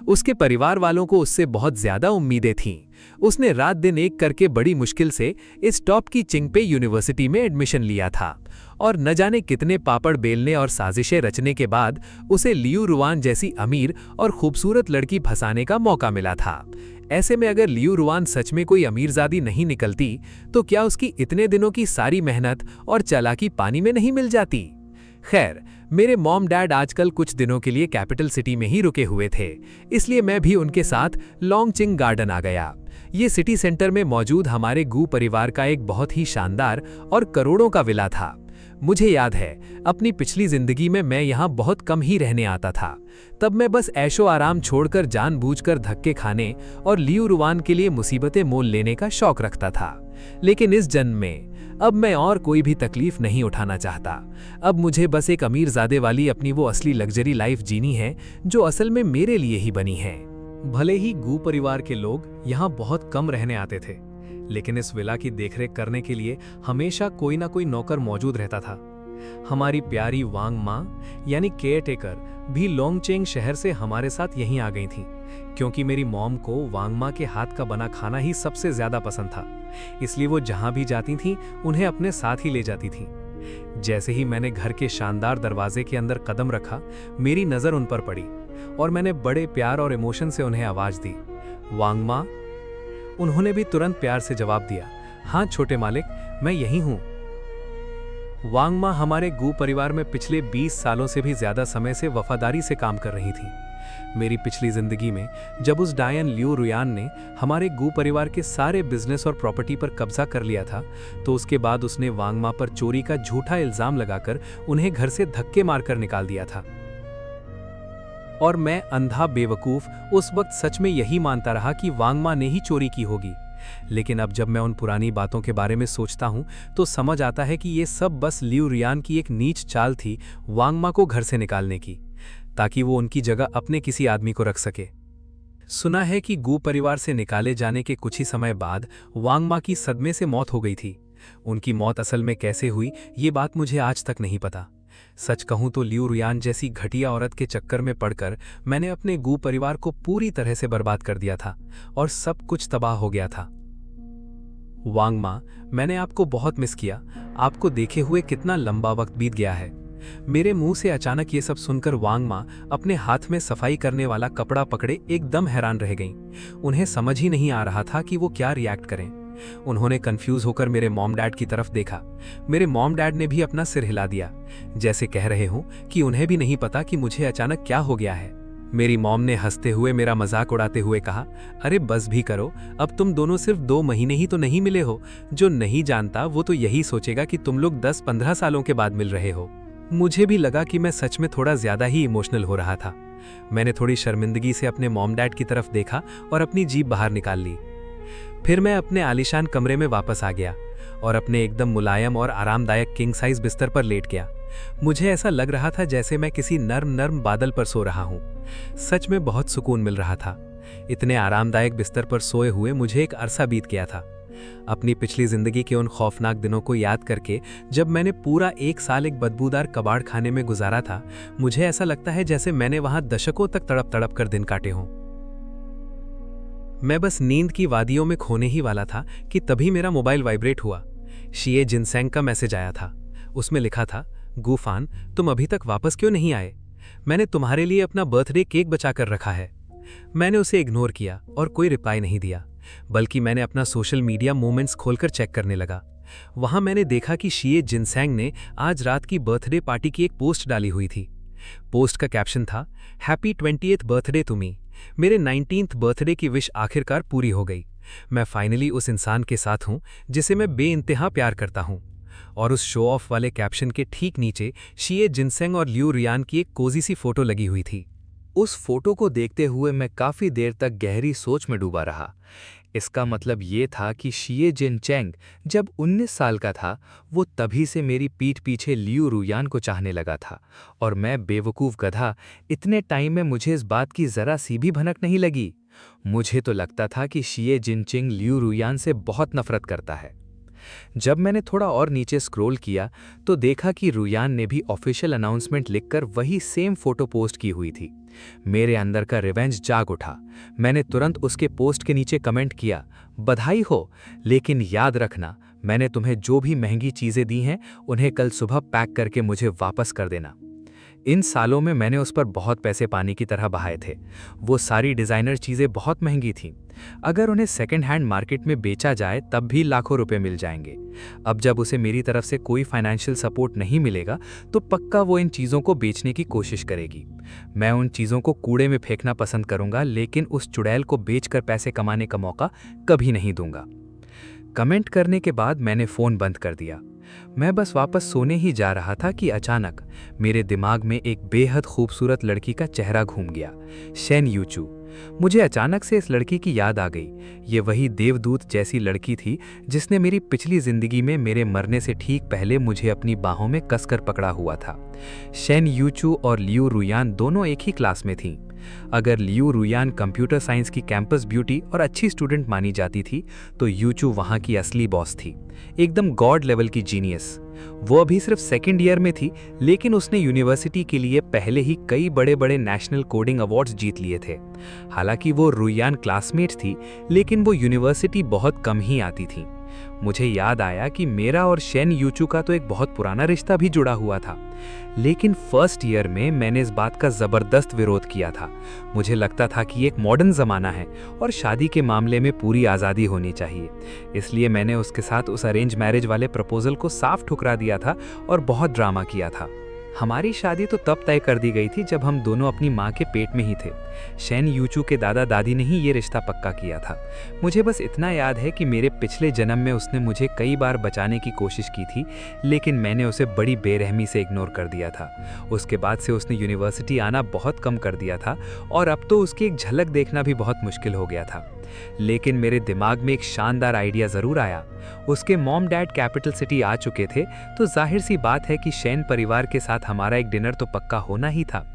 उसके परिवार वालों को उससे बहुत ज्यादा उम्मीदें थीं। उसने रात दिन एक करके बड़ी मुश्किल से इस टॉप की चिंगपे यूनिवर्सिटी में एडमिशन लिया था, और न जाने कितने पापड़ बेलने और साजिशें रचने के बाद उसे लियू रुआन जैसी अमीर और खूबसूरत लड़की फंसाने का मौका मिला था। ऐसे में अगर लियू रुआन सच में कोई अमीरजादी नहीं निकलती तो क्या उसकी इतने दिनों की सारी मेहनत और चालाकी पानी में नहीं मिल जाती? खैर, मेरे मॉम डैड आजकल कुछ दिनों के लिए कैपिटल सिटी में ही रुके हुए थे, इसलिए मैं भी उनके साथ लॉन्गचिंग गार्डन आ गया। ये सिटी सेंटर में मौजूद हमारे गू परिवार का एक बहुत ही शानदार और करोड़ों का विला था। मुझे याद है, अपनी पिछली जिंदगी में मैं यहाँ बहुत कम ही रहने आता था। तब मैं बस ऐशो आराम छोड़कर जानबूझकर धक्के खाने और लियू रुआन के लिए मुसीबतें मोल लेने का शौक रखता था। लेकिन इस जन्म में अब मैं और कोई भी तकलीफ नहीं उठाना चाहता। अब मुझे बस एक अमीरजादे वाली अपनी वो असली लग्जरी लाइफ जीनी है जो असल में मेरे लिए ही बनी है। भले ही गू परिवार के लोग यहाँ बहुत कम रहने आते थे, लेकिन इस विला की देखरेख करने के लिए हमेशा कोई ना कोई नौकर मौजूद रहता था। हमारी प्यारी वांग माँ यानी केयरटेकर भी लॉन्गचेंग शहर से हमारे साथ यहीं आ गई थी, क्योंकि मेरी मॉम को वांग माँ के हाथ का बना खाना ही सबसे ज्यादा पसंद था। इसलिए वो जहां भी जाती थीं उन्हें अपने साथ ही ले जाती थीं। जैसे ही मैंने घर के शानदार दरवाजे के अंदर कदम रखा, मेरी नजर उन पर पड़ी और मैंने बड़े प्यार और इमोशन से उन्हें आवाज दी, वांग माँ। उन्होंने भी तुरंत प्यार से जवाब दिया, हाँ छोटे मालिक, मैं यहीं हूं। वांग माँ हमारे गू परिवार में पिछले 20 सालों से भी ज्यादा समय से वफादारी से काम कर रही थी। मेरी पिछली जिंदगी में जब उस डायन लियू रुआन ने हमारे गू परिवार के सारे बिजनेस और प्रॉपर्टी पर कब्जा कर लिया था, तो उसके बाद उसने वांग माँ पर चोरी का झूठा इल्जाम लगाकर उन्हें घर से धक्के मारकर निकाल दिया था। और मैं अंधा बेवकूफ उस वक्त सच में यही मानता रहा कि वांग माँ ने ही चोरी की होगी। लेकिन अब जब मैं उन पुरानी बातों के बारे में सोचता हूं तो समझ आता है कि ये सब बस लियू रुआन की एक नीच चाल थी वांग माँ को घर से निकालने की, ताकि वो उनकी जगह अपने किसी आदमी को रख सके। सुना है कि गू परिवार से निकाले जाने के कुछ ही समय बाद वांग माँ की सदमे से मौत हो गई थी। उनकी मौत असल में कैसे हुई ये बात मुझे आज तक नहीं पता। सच कहूं तो लियू रुआन जैसी घटिया औरत के चक्कर में पड़कर मैंने अपने गू परिवार को पूरी तरह से बर्बाद कर दिया था और सब कुछ तबाह हो गया था। वांग माँ, मैंने आपको बहुत मिस किया। आपको देखे हुए कितना लंबा वक्त बीत गया है। मेरे मुंह से अचानक ये सब सुनकर वांग माँ अपने हाथ में सफाई करने वाला कपड़ा पकड़े एकदम हैरान रह गईं। उन्हें समझ ही नहीं आ रहा था कि वो क्या रिएक्ट करें। उन्होंने कंफ्यूज होकर मेरे मॉम डैड की तरफ देखा। मेरे मॉम डैड ने भी अपना सिर हिला दिया, जैसे कह रहे हों कि उन्हें भी नहीं पता कि मुझे अचानक क्या हो गया है। मेरी मॉम ने हंसते हुए मेरा मजाक उड़ाते हुए कहा, अरे बस भी करो, अब तुम दोनों सिर्फ 2 महीने ही तो नहीं मिले हो। जो नहीं जानता वो तो यही सोचेगा कि तुम लोग 10-15 सालों के बाद मिल रहे हो। मुझे भी लगा कि मैं सच में थोड़ा ज्यादा ही इमोशनल हो रहा था। मैंने थोड़ी शर्मिंदगी से अपने मॉम डैड की तरफ देखा और अपनी जीभ बाहर निकाल ली। फिर मैं अपने आलीशान कमरे में वापस आ गया और अपने एकदम मुलायम और आरामदायक किंग साइज बिस्तर पर लेट गया। मुझे ऐसा लग रहा था जैसे मैं किसी नर्म नर्म बादल पर सो रहा हूँ। सच में बहुत सुकून मिल रहा था। इतने आरामदायक बिस्तर पर सोए हुए मुझे एक अरसा बीत गया था। अपनी पिछली जिंदगी के उन खौफनाक दिनों को याद करके, जब मैंने पूरा 1 साल एक बदबूदार कबाड़ खाने में गुजारा था, मुझे ऐसा लगता है जैसे मैंने वहां दशकों तक तड़प तड़प कर दिन काटे हों। मैं बस नींद की वादियों में खोने ही वाला था कि तभी मेरा मोबाइल वाइब्रेट हुआ। शिए जिनसेंग का मैसेज आया था। उसमें लिखा था, गूफान, तुम अभी तक वापस क्यों नहीं आए? मैंने तुम्हारे लिए अपना बर्थडे केक बचा कर रखा है। मैंने उसे इग्नोर किया और कोई रिप्लाई नहीं दिया, बल्कि मैंने अपना सोशल मीडिया मूवमेंट्स खोलकर चेक करने लगा। वहां मैंने देखा कि शिए जिनसेंग ने आज रात की बर्थडे पार्टी की एक पोस्ट डाली हुई थी। पोस्ट का कैप्शन था, happy 20th birthday to me. मेरे 19th बर्थडे की विश आखिरकार पूरी हो गई। मैं फाइनली उस इंसान के साथ हूं जिसे मैं बेइंतहा प्यार करता हूं। और उस शो ऑफ वाले कैप्शन के ठीक नीचे शिए जिनसेंग और लियू रुयान की एक कोजी सी फोटो लगी हुई थी। उस फोटो को देखते हुए मैं काफी देर तक गहरी सोच में डूबा रहा। इसका मतलब ये था कि शिए जिनचेंग जब 19 साल का था, वो तभी से मेरी पीठ पीछे लियू रुयान को चाहने लगा था, और मैं बेवकूफ़ गधा, इतने टाइम में मुझे इस बात की जरा सी भी भनक नहीं लगी। मुझे तो लगता था कि शिए जिनचेंग लियू रुयान से बहुत नफरत करता है। जब मैंने थोड़ा और नीचे स्क्रॉल किया तो देखा कि रुयान ने भी ऑफिशियल अनाउंसमेंट लिखकर वही सेम फोटो पोस्ट की हुई थी। मेरे अंदर का रिवेंज जाग उठा। मैंने तुरंत उसके पोस्ट के नीचे कमेंट किया, बधाई हो, लेकिन याद रखना, मैंने तुम्हें जो भी महंगी चीज़ें दी हैं उन्हें कल सुबह पैक करके मुझे वापस कर देना। इन सालों में मैंने उस पर बहुत पैसे पानी की तरह बहाए थे। वो सारी डिज़ाइनर चीज़ें बहुत महंगी थीं। अगर उन्हें सेकंड हैंड मार्केट में बेचा जाए तब भी लाखों रुपए मिल जाएंगे। अब जब उसे मेरी तरफ से कोई फाइनेंशियल सपोर्ट नहीं मिलेगा तो पक्का वो इन चीज़ों को बेचने की कोशिश करेगी। मैं उन चीज़ों को कूड़े में फेंकना पसंद करूंगा, लेकिन उस चुड़ैल को बेचकर पैसे कमाने का मौका कभी नहीं दूंगा। कमेंट करने के बाद मैंने फ़ोन बंद कर दिया। मैं बस वापस सोने ही जा रहा था कि अचानक मेरे दिमाग में एक बेहद खूबसूरत लड़की का चेहरा घूम गया, शेन यूचू। मुझे अचानक से इस लड़की की याद आ गई। ये वही देवदूत जैसी लड़की थी जिसने मेरी पिछली जिंदगी में मेरे मरने से ठीक पहले मुझे अपनी बाहों में कसकर पकड़ा हुआ था। शेन यूचू और लियू रुयान दोनों एक ही क्लास में थीं। अगर लियू रुयान कंप्यूटर साइंस की कैंपस ब्यूटी और अच्छी स्टूडेंट मानी जाती थी, तो यूचू वहाँ की असली बॉस थी, एकदम गॉड लेवल की जीनियस। वो अभी सिर्फ सेकेंड ईयर में थी, लेकिन उसने यूनिवर्सिटी के लिए पहले ही कई बड़े बड़े नेशनल कोडिंग अवार्ड्स जीत लिए थे। हालांकि वो रुयान क्लासमेट थी, लेकिन वो यूनिवर्सिटी बहुत कम ही आती थी। मुझे याद आया कि मेरा और शेन यूचू का तो एक बहुत पुराना रिश्ता भी जुड़ा हुआ था, लेकिन फर्स्ट ईयर में मैंने इस बात का ज़बरदस्त विरोध किया था। मुझे लगता था कि एक मॉडर्न ज़माना है और शादी के मामले में पूरी आज़ादी होनी चाहिए। इसलिए मैंने उसके साथ उस अरेंज मैरिज वाले प्रपोजल को साफ ठुकरा दिया था और बहुत ड्रामा किया था। हमारी शादी तो तब तय कर दी गई थी जब हम दोनों अपनी माँ के पेट में ही थे। शेन यूचू के दादा दादी ने ही ये रिश्ता पक्का किया था। मुझे बस इतना याद है कि मेरे पिछले जन्म में उसने मुझे कई बार बचाने की कोशिश की थी, लेकिन मैंने उसे बड़ी बेरहमी से इग्नोर कर दिया था। उसके बाद से उसने यूनिवर्सिटी आना बहुत कम कर दिया था और अब तो उसकी एक झलक देखना भी बहुत मुश्किल हो गया था। लेकिन मेरे दिमाग में एक शानदार आइडिया ज़रूर आया। उसके मॉम डैड कैपिटल सिटी आ चुके थे, तो जाहिर सी बात है कि शेन परिवार के साथ हमारा एक डिनर तो पक्का होना ही था।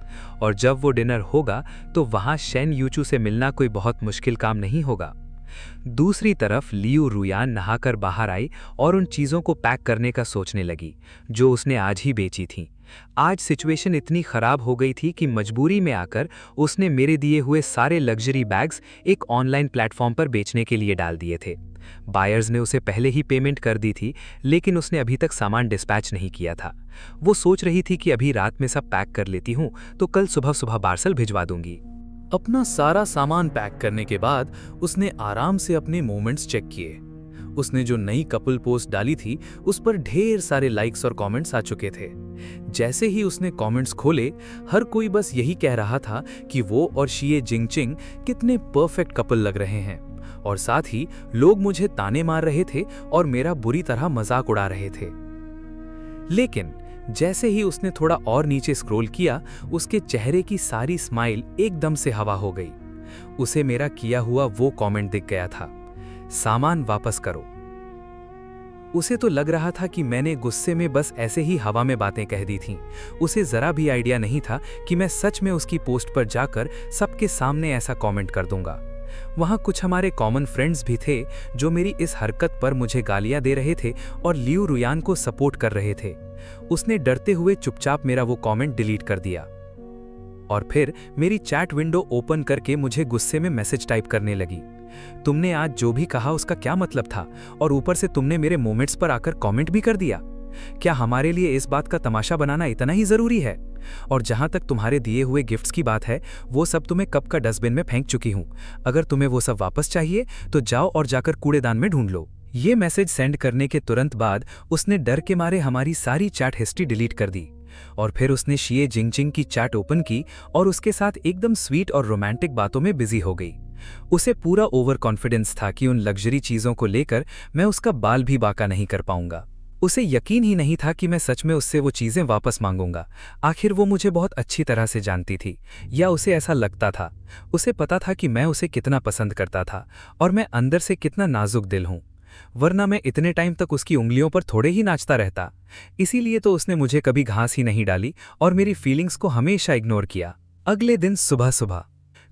और जब वो डिनर होगा तो वहाँ शेन यूचू से मिलना कोई बहुत मुश्किल काम नहीं होगा। दूसरी तरफ लियू रुयान नहाकर बाहर आई और उन चीज़ों को पैक करने का सोचने लगी जो उसने आज ही बेची थीं। आज सिचुएशन इतनी ख़राब हो गई थी कि मजबूरी में आकर उसने मेरे दिए हुए सारे लग्जरी बैग्स एक ऑनलाइन प्लेटफॉर्म पर बेचने के लिए डाल दिए थे। बायर्स ने उसे पहले ही पेमेंट कर दी थी, लेकिन उसने अभी तक सामान डिस्पैच नहीं किया था। वो सोच रही थी कि अभी रात में सब पैक कर लेती हूँ तो कल सुबह सुबह पार्सल भिजवा दूंगी। अपना सारा सामान पैक करने के बाद उसने आराम से अपने मोमेंट्स चेक किए। उसने जो नई कपल पोस्ट डाली थी उस पर ढेर सारे लाइक्स और कमेंट्स आ चुके थे। जैसे ही उसने कमेंट्स खोले, हर कोई बस यही कह रहा था कि वो और शिए जिंगचिंग कितने परफेक्ट कपल लग रहे हैं, और साथ ही लोग मुझे ताने मार रहे थे और मेरा बुरी तरह मजाक उड़ा रहे थे। लेकिन जैसे ही उसने थोड़ा और नीचे स्क्रॉल किया, उसके चेहरे की सारी स्माइल एकदम से हवा हो गई। उसे मेरा किया हुआ वो कमेंट दिख गया था, सामान वापस करो। उसे तो लग रहा था कि मैंने गुस्से में बस ऐसे ही हवा में बातें कह दी थीं। उसे जरा भी आइडिया नहीं था कि मैं सच में उसकी पोस्ट पर जाकर सबके सामने ऐसा कमेंट कर दूंगा। वहां कुछ हमारे कॉमन फ्रेंड्स भी थे जो मेरी इस हरकत पर मुझे गालियां दे रहे थे और लियू रुयान को सपोर्ट कर रहे थे। उसने डरते हुए चुपचाप मेरा वो कमेंट डिलीट कर दिया और फिर मेरी चैट विंडो ओपन करके मुझे गुस्से में मैसेज टाइप करने लगी। तुमने आज जो भी कहा उसका क्या मतलब था, और ऊपर से तुमने मेरे मोमेंट्स पर आकर कमेंट भी कर दिया। क्या हमारे लिए इस बात का तमाशा बनाना इतना ही जरूरी है? और जहां तक तुम्हारे दिए हुए गिफ्ट्स की बात है, वो सब तुम्हें कब का डस्टबिन में फेंक चुकी हूं। अगर तुम्हें वो सब वापस चाहिए तो जाओ और जाकर कूड़ेदान में ढूंढ लो। ये मैसेज सेंड करने के तुरंत बाद उसने डर के मारे हमारी सारी चैट हिस्ट्री डिलीट कर दी, और फिर उसने शिए जिंगचिंग की चैट ओपन की और उसके साथ एकदम स्वीट और रोमांटिक बातों में बिजी हो गई। उसे पूरा ओवर कॉन्फिडेंस था कि उन लग्जरी चीजों को लेकर मैं उसका बाल भी बाका नहीं कर पाऊंगा। उसे यकीन ही नहीं था कि मैं सच में उससे वो चीजें वापस मांगूंगा। आखिर वो मुझे बहुत अच्छी तरह से जानती थी, या उसे ऐसा लगता था। उसे पता था कि मैं उसे कितना पसंद करता था और मैं अंदर से कितना नाजुक दिल हूं, वरना मैं इतने टाइम तक उसकी उंगलियों पर थोड़े ही नाचता रहता। इसीलिए तो उसने मुझे कभी घास ही नहीं डाली और मेरी फीलिंग्स को हमेशा इग्नोर किया। अगले दिन सुबह सुबह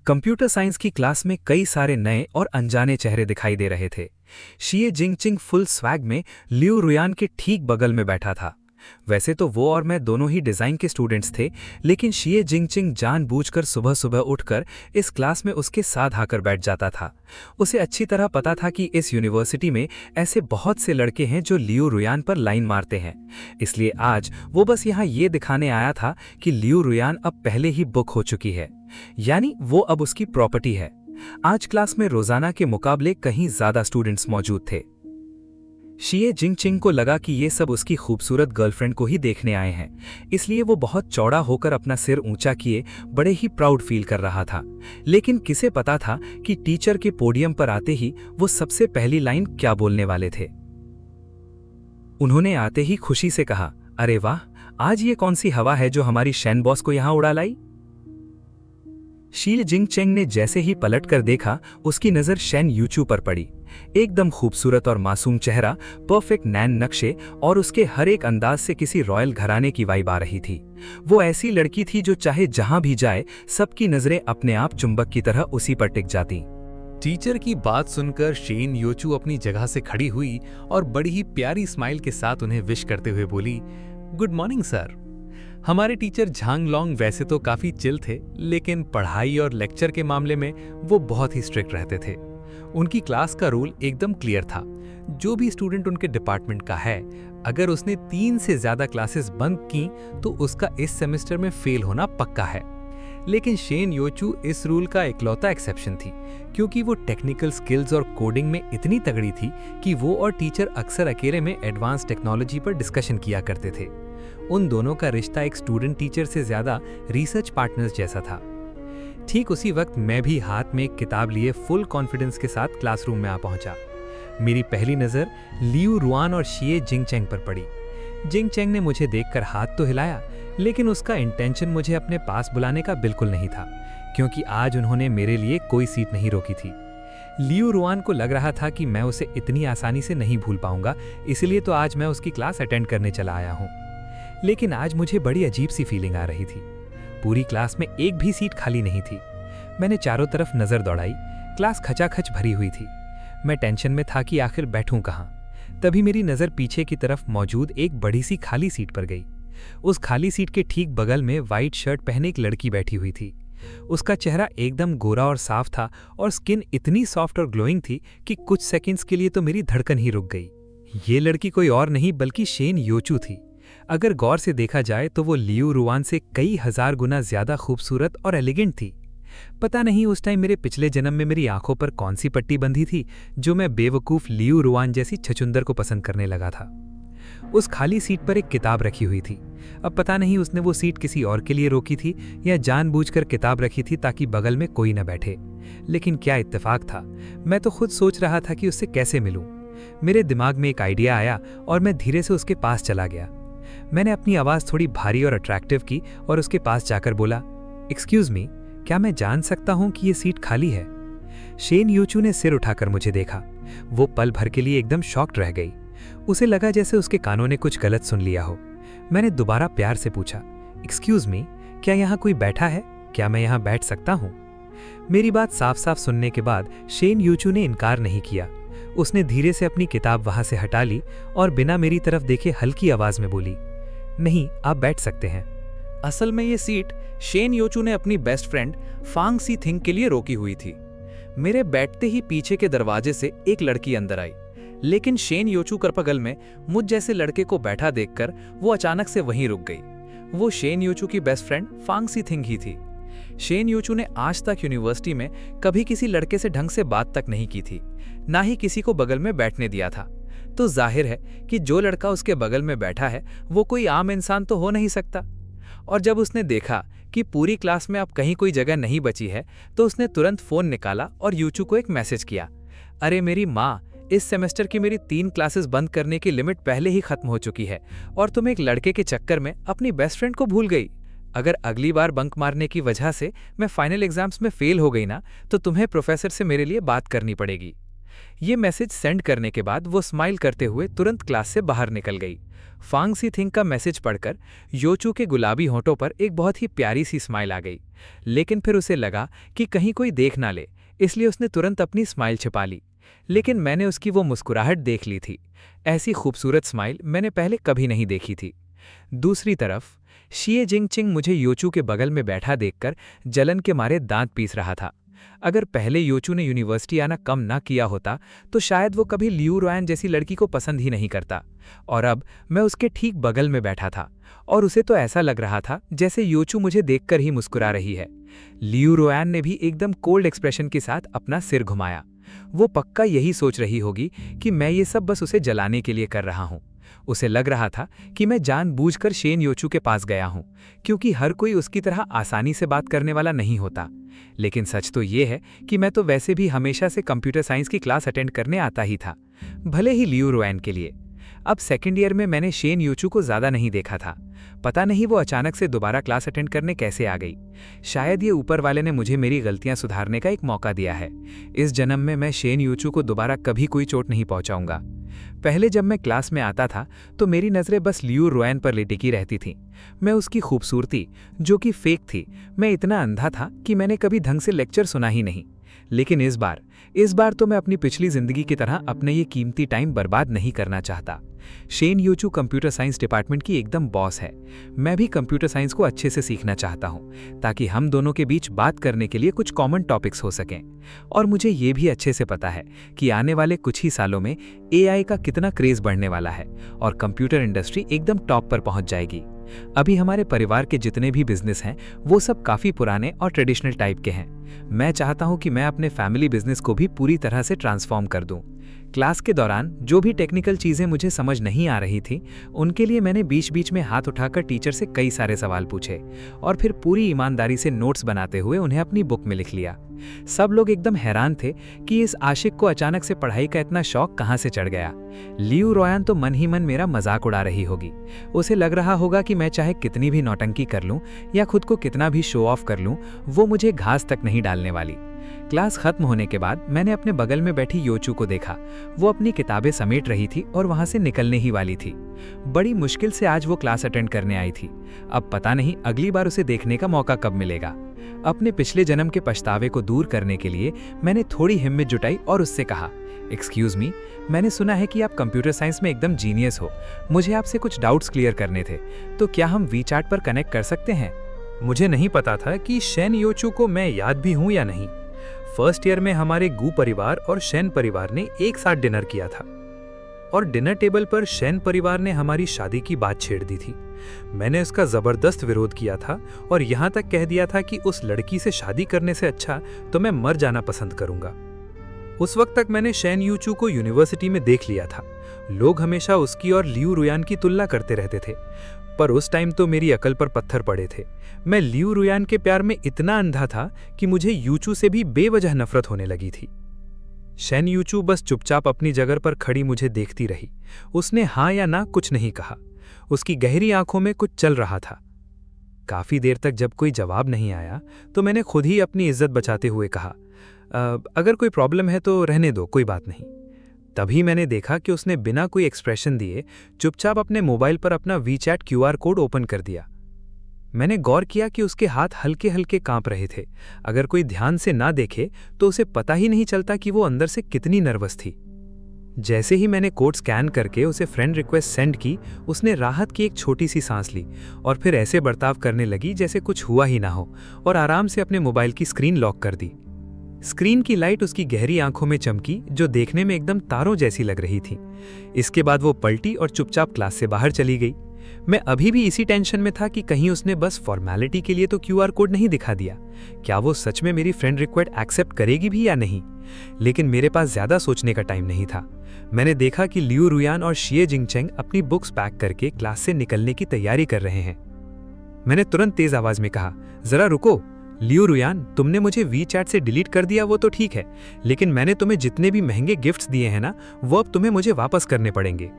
कंप्यूटर साइंस की क्लास में कई सारे नए और अनजाने चेहरे दिखाई दे रहे थे। शिए जिंगचिंग फुल स्वैग में लियू रुयान के ठीक बगल में बैठा था। वैसे तो वो और मैं दोनों ही डिजाइन के स्टूडेंट्स थे, लेकिन शिए जिंगचिंग जानबूझकर सुबह सुबह उठकर इस क्लास में उसके साथ आकर बैठ जाता था। उसे अच्छी तरह पता था कि इस यूनिवर्सिटी में ऐसे बहुत से लड़के हैं जो लियू रुयान पर लाइन मारते हैं, इसलिए आज वो बस यहाँ ये दिखाने आया था कि लियू रुयान अब पहले ही बुक हो चुकी है, यानी वो अब उसकी प्रॉपर्टी है। आज क्लास में रोजाना के मुकाबले कहीं ज्यादा स्टूडेंट्स मौजूद थे। शिए जिंगचिंग को लगा कि ये सब उसकी खूबसूरत गर्लफ्रेंड को ही देखने आए हैं, इसलिए वो बहुत चौड़ा होकर अपना सिर ऊंचा किए बड़े ही प्राउड फील कर रहा था। लेकिन किसे पता था कि टीचर के पोडियम पर आते ही वो सबसे पहली लाइन क्या बोलने वाले थे। उन्होंने आते ही खुशी से कहा, अरे वाह, आज ये कौन सी हवा है जो हमारी शैन बॉस को यहां उड़ा लाई। शिए जिंगचिंग ने जैसे ही पलटकर देखा, उसकी नजर शैन यूचू पर पड़ी। एकदम खूबसूरत और मासूम चेहरा, परफेक्ट नैन नक्शे और उसके हर एक अंदाज से किसी रॉयल घराने की वाइब आ रही थी। वो ऐसी लड़की थी जो चाहे जहां भी जाए सबकी नजरें अपने आप चुंबक की तरह उसी पर टिक जाती। टीचर की बात सुनकर शेन योचू अपनी जगह से खड़ी हुई और बड़ी ही प्यारी स्माइल के साथ उन्हें विश करते हुए बोली, गुड मॉर्निंग सर। हमारे टीचर झांग लोंग वैसे तो काफी चिल थे, लेकिन पढ़ाई और लेक्चर के मामले में वो बहुत ही स्ट्रिक्ट रहते थे। उनकी क्लास का रूल एकदम क्लियर था, जो भी स्टूडेंट उनके डिपार्टमेंट का है, अगर उसने 3 से ज्यादा क्लासेस बंक की तो उसका इस सेमेस्टर में फेल होना पक्का है। लेकिन शेन योचू इस रूल का इकलौता एक्सेप्शन थी, क्योंकि वो टेक्निकल स्किल्स और कोडिंग में इतनी तगड़ी थी कि वो और टीचर अक्सर अकेले में एडवांस टेक्नोलॉजी पर डिस्कशन किया करते थे। उन दोनों का रिश्ता एक स्टूडेंट टीचर से ज्यादा रिसर्च पार्टनर्स जैसा था। ठीक उसी वक्त मैं भी हाथ में एक किताब लिए फुल कॉन्फिडेंस के साथ क्लासरूम में आ पहुंचा। मेरी पहली नजर लियू रुआन और शिए जिंगचेंग पर पड़ी। जिंगचेंग ने मुझे देखकर हाथ तो हिलाया, लेकिन उसका इंटेंशन मुझे अपने पास बुलाने का बिल्कुल नहीं था, क्योंकि आज उन्होंने मेरे लिए कोई सीट नहीं रोकी थी। लियू रुआन को लग रहा था कि मैं उसे इतनी आसानी से नहीं भूल पाऊंगा, इसलिए तो आज मैं उसकी क्लास अटेंड करने चला आया हूँ। लेकिन आज मुझे बड़ी अजीब सी फीलिंग आ रही थी। पूरी क्लास में एक भी सीट खाली नहीं थी। मैंने चारों तरफ नजर दौड़ाई, क्लास खचाखच भरी हुई थी। मैं टेंशन में था कि आखिर बैठूं कहाँ। तभी मेरी नजर पीछे की तरफ मौजूद एक बड़ी सी खाली सीट पर गई। उस खाली सीट के ठीक बगल में व्हाइट शर्ट पहने एक लड़की बैठी हुई थी। उसका चेहरा एकदम गोरा और साफ था और स्किन इतनी सॉफ्ट और ग्लोइंग थी कि कुछ सेकंड्स के लिए तो मेरी धड़कन ही रुक गई। ये लड़की कोई और नहीं बल्कि शेन योचू थी। अगर गौर से देखा जाए तो वो लियू रुआन से कई हजार गुना ज्यादा खूबसूरत और एलिगेंट थी। पता नहीं उस टाइम मेरे पिछले जन्म में मेरी आंखों पर कौन सी पट्टी बंधी थी जो मैं बेवकूफ लियू रुआन जैसी छछुंदर को पसंद करने लगा था। उस खाली सीट पर एक किताब रखी हुई थी। अब पता नहीं उसने वो सीट किसी और के लिए रोकी थी या जानबूझकर किताब रखी थी ताकि बगल में कोई न बैठे। लेकिन क्या इत्तेफाक था, मैं तो खुद सोच रहा था कि उससे कैसे मिलूं। मेरे दिमाग में एक आइडिया आया और मैं धीरे से उसके पास चला गया। मैंने अपनी आवाज़ थोड़ी भारी और अट्रैक्टिव की और उसके पास जाकर बोला, एक्सक्यूज मी, क्या मैं जान सकता हूं कि ये सीट खाली है? शेन योचू ने सिर उठाकर मुझे देखा। वो पल भर के लिए एकदम शॉक्ड रह गई। उसे लगा जैसे उसके कानों ने कुछ गलत सुन लिया हो। मैंने दोबारा प्यार से पूछा, एक्सक्यूज मी, क्या यहाँ कोई बैठा है? क्या मैं यहाँ बैठ सकता हूँ? मेरी बात साफ साफ सुनने के बाद शेन योचू ने इनकार नहीं किया। उसने धीरे से अपनी किताब वहां से हटा ली और बिना मेरी तरफ देखे हल्की आवाज में बोली, नहीं, आप बैठ सकते हैं। असल में ये सीट शेन योचू ने अपनी best friend Fang Si thing के लिए रोकी हुई थी। मेरे बैठते ही पीछे के दरवाजे से एक लड़की अंदर आई, लेकिन शेन योचू कर बगल में मुझ जैसे लड़के को बैठा देखकर वो अचानक से वहीं रुक गई। वो शेन योचू की best friend Fang Si Ting ही थी। शेन योचू ने आज तक यूनिवर्सिटी में कभी किसी लड़के से ढंग से बात तक नहीं की थी, ना ही किसी को बगल में बैठने दिया था। तो जाहिर है कि जो लड़का उसके बगल में बैठा है वो कोई आम इंसान तो हो नहीं सकता। और जब उसने देखा कि पूरी क्लास में अब कहीं कोई जगह नहीं बची है तो उसने तुरंत फोन निकाला और योचू को एक मैसेज किया, अरे मेरी माँ, इस सेमेस्टर की मेरी 3 क्लासेस बंद करने की लिमिट पहले ही खत्म हो चुकी है और तुम एक लड़के के चक्कर में अपनी बेस्ट फ्रेंड को भूल गई। अगर अगली बार बंक मारने की वजह से मैं फाइनल एग्जाम्स में फेल हो गई ना, तो तुम्हें प्रोफेसर से मेरे लिए बात करनी पड़ेगी। ये मैसेज सेंड करने के बाद वो स्माइल करते हुए तुरंत क्लास से बाहर निकल गई। फांग सी थिंग का मैसेज पढ़कर योचू के गुलाबी होंठों पर एक बहुत ही प्यारी सी स्माइल आ गई, लेकिन फिर उसे लगा कि कहीं कोई देख ना ले, इसलिए उसने तुरंत अपनी स्माइल छिपा ली। लेकिन मैंने उसकी वो मुस्कुराहट देख ली थी। ऐसी खूबसूरत स्माइल मैंने पहले कभी नहीं देखी थी। दूसरी तरफ शिए जिंगचिंग मुझे योचू के बगल में बैठा देखकर जलन के मारे दांत पीस रहा था। अगर पहले योचू ने यूनिवर्सिटी आना कम ना किया होता तो शायद वो कभी लियू रुआन जैसी लड़की को पसंद ही नहीं करता। और अब मैं उसके ठीक बगल में बैठा था और उसे तो ऐसा लग रहा था जैसे योचू मुझे देखकर ही मुस्कुरा रही है। लियू रुआन ने भी एकदम कोल्ड एक्सप्रेशन के साथ अपना सिर घुमाया। वो पक्का यही सोच रही होगी कि मैं ये सब बस उसे जलाने के लिए कर रहा हूँ। उसे लग रहा था कि मैं जानबूझकर शेन योचू के पास गया हूँ, क्योंकि हर कोई उसकी तरह आसानी से बात करने वाला नहीं होता। लेकिन सच तो ये है कि मैं तो वैसे भी हमेशा से कंप्यूटर साइंस की क्लास अटेंड करने आता ही था, भले ही लियू रुआन के लिए। अब सेकेंड ईयर में मैंने शेन योचू को ज़्यादा नहीं देखा था। पता नहीं वो अचानक से दोबारा क्लास अटेंड करने कैसे आ गई। शायद ये ऊपर वाले ने मुझे मेरी गलतियां सुधारने का एक मौका दिया है। इस जन्म में मैं शेन योचू को दोबारा कभी कोई चोट नहीं पहुंचाऊंगा। पहले जब मैं क्लास में आता था तो मेरी नज़रें बस लियू रुआन पर लिटिकी रहती थीं। मैं उसकी खूबसूरती, जो कि फेक थी, मैं इतना अंधा था कि मैंने कभी ढंग से लेक्चर सुना ही नहीं। लेकिन इस बार तो मैं अपनी पिछली जिंदगी की तरह अपने ये कीमती टाइम बर्बाद नहीं करना चाहता। शेन योचू कंप्यूटर साइंस डिपार्टमेंट की एकदम बॉस है। मैं भी कंप्यूटर साइंस को अच्छे से सीखना चाहता हूँ ताकि हम दोनों के बीच बात करने के लिए कुछ कॉमन टॉपिक्स हो सकें। और मुझे ये भी अच्छे से पता है कि आने वाले कुछ ही सालों में AI का कितना क्रेज बढ़ने वाला है और कंप्यूटर इंडस्ट्री एकदम टॉप पर पहुंच जाएगी। अभी हमारे परिवार के जितने भी बिजनेस हैं वो सब काफ़ी पुराने और ट्रेडिशनल टाइप के हैं। मैं चाहता हूं कि मैं अपने फैमिली बिजनेस को भी पूरी तरह से ट्रांसफॉर्म कर दूं। क्लास के दौरान जो भी टेक्निकल चीज़ें मुझे समझ नहीं आ रही थी उनके लिए मैंने बीच बीच में हाथ उठाकर टीचर से कई सारे सवाल पूछे और फिर पूरी ईमानदारी से नोट्स बनाते हुए उन्हें अपनी बुक में लिख लिया। सब लोग एकदम हैरान थे कि इस आशिक को अचानक से पढ़ाई का इतना शौक कहाँ से चढ़ गया। लियू रुआन तो मन ही मन मेरा मजाक उड़ा रही होगी। उसे लग रहा होगा कि मैं चाहे कितनी भी नौटंकी कर लूं या खुद को कितना भी शो ऑफ कर लूं, वो मुझे घास तक नहीं डालने वाली। क्लास खत्म होने के बाद मैंने अपने बगल में बैठी योचू को देखा। वो अपनी किताबें समेट रही थी और वहां से निकलने ही वाली थी। बड़ी मुश्किल से आज वो क्लास अटेंड करने आई थी। अब पता नहीं अगली बार उसे देखने का मौका कब मिलेगा। अपने पिछले जन्म के पछतावे को दूर करने के लिए मैंने थोड़ी हिम्मत जुटाई और उससे कहा, एक्सक्यूज मी, मैंने सुना है कि आप कंप्यूटर साइंस में एकदम जीनियस हो। मुझे आपसे कुछ डाउट्स क्लियर करने थे, तो क्या हम वीचैट पर कनेक्ट कर सकते हैं? मुझे नहीं पता था कि शेन योचू को मैं याद भी हूं या नहीं। फर्स्ट ईयर में हमारे गू परिवार और शेन परिवार ने एक साथ डिनर किया था और डिनर टेबल पर शेन परिवार ने हमारी शादी की बात छेड़ दी थी। मैंने उसका जबरदस्त विरोध किया था और यहां तक कह दिया था कि उस लड़की से शादी करने से अच्छा तो मैं मर जाना पसंद करूंगा। उस वक्त तक मैंने शेन यूचू को यूनिवर्सिटी में देख लिया था। लोग हमेशा उसकी और लियू रुयान की तुलना करते रहते थे, पर उस टाइम तो मेरी अकल पर पत्थर पड़े थे। मैं लियू रुयान के प्यार में इतना अंधा था कि मुझे यूचू से भी बेवजह नफरत होने लगी थी। शेन यूचू बस चुपचाप अपनी जगह पर खड़ी मुझे देखती रही। उसने हाँ या ना कुछ नहीं कहा। उसकी गहरी आंखों में कुछ चल रहा था। काफी देर तक जब कोई जवाब नहीं आया तो मैंने खुद ही अपनी इज्जत बचाते हुए कहा, अगर कोई प्रॉब्लम है तो रहने दो, कोई बात नहीं। तभी मैंने देखा कि उसने बिना कोई एक्सप्रेशन दिए चुपचाप अपने मोबाइल पर अपना वीचैट क्यूआर कोड ओपन कर दिया। मैंने गौर किया कि उसके हाथ हल्के हल्के कांप रहे थे। अगर कोई ध्यान से ना देखे तो उसे पता ही नहीं चलता कि वो अंदर से कितनी नर्वस थी। जैसे ही मैंने कोड स्कैन करके उसे फ्रेंड रिक्वेस्ट सेंड की, उसने राहत की एक छोटी सी सांस ली और फिर ऐसे बर्ताव करने लगी जैसे कुछ हुआ ही ना हो और आराम से अपने मोबाइल की स्क्रीन लॉक कर दी। स्क्रीन की लाइट उसकी गहरी आंखों में चमकी, जो देखने में एकदम तारों जैसी लग रही थी। इसके बाद वो पलटी और चुपचाप क्लास से बाहर चली गई। मैं अभी भी इसी टेंशन में था कि कहीं उसने बस फॉर्मेलिटी के लिए तो क्यूआर कोड नहीं दिखा दिया। क्या वो सच में मेरी फ्रेंड रिक्वेस्ट एक्सेप्ट करेगी भी या नहीं? लेकिन मेरे पास ज्यादा सोचने का टाइम नहीं था। मैंने देखा कि लियू रुयान और शिए जिंगचेंग अपनी बुक्स पैक करके क्लास से निकलने की तैयारी कर रहे हैं। मैंने तुरंत तेज आवाज में कहा, जरा रुको। लियू रुयान, तुमने मुझे वीचैट से डिलीट कर दिया वो तो ठीक है, लेकिन मैंने तुम्हें जितने भी महंगे गिफ्ट्स दिए हैं ना, वो अब तुम्हें मुझे वापस करने पड़ेंगे।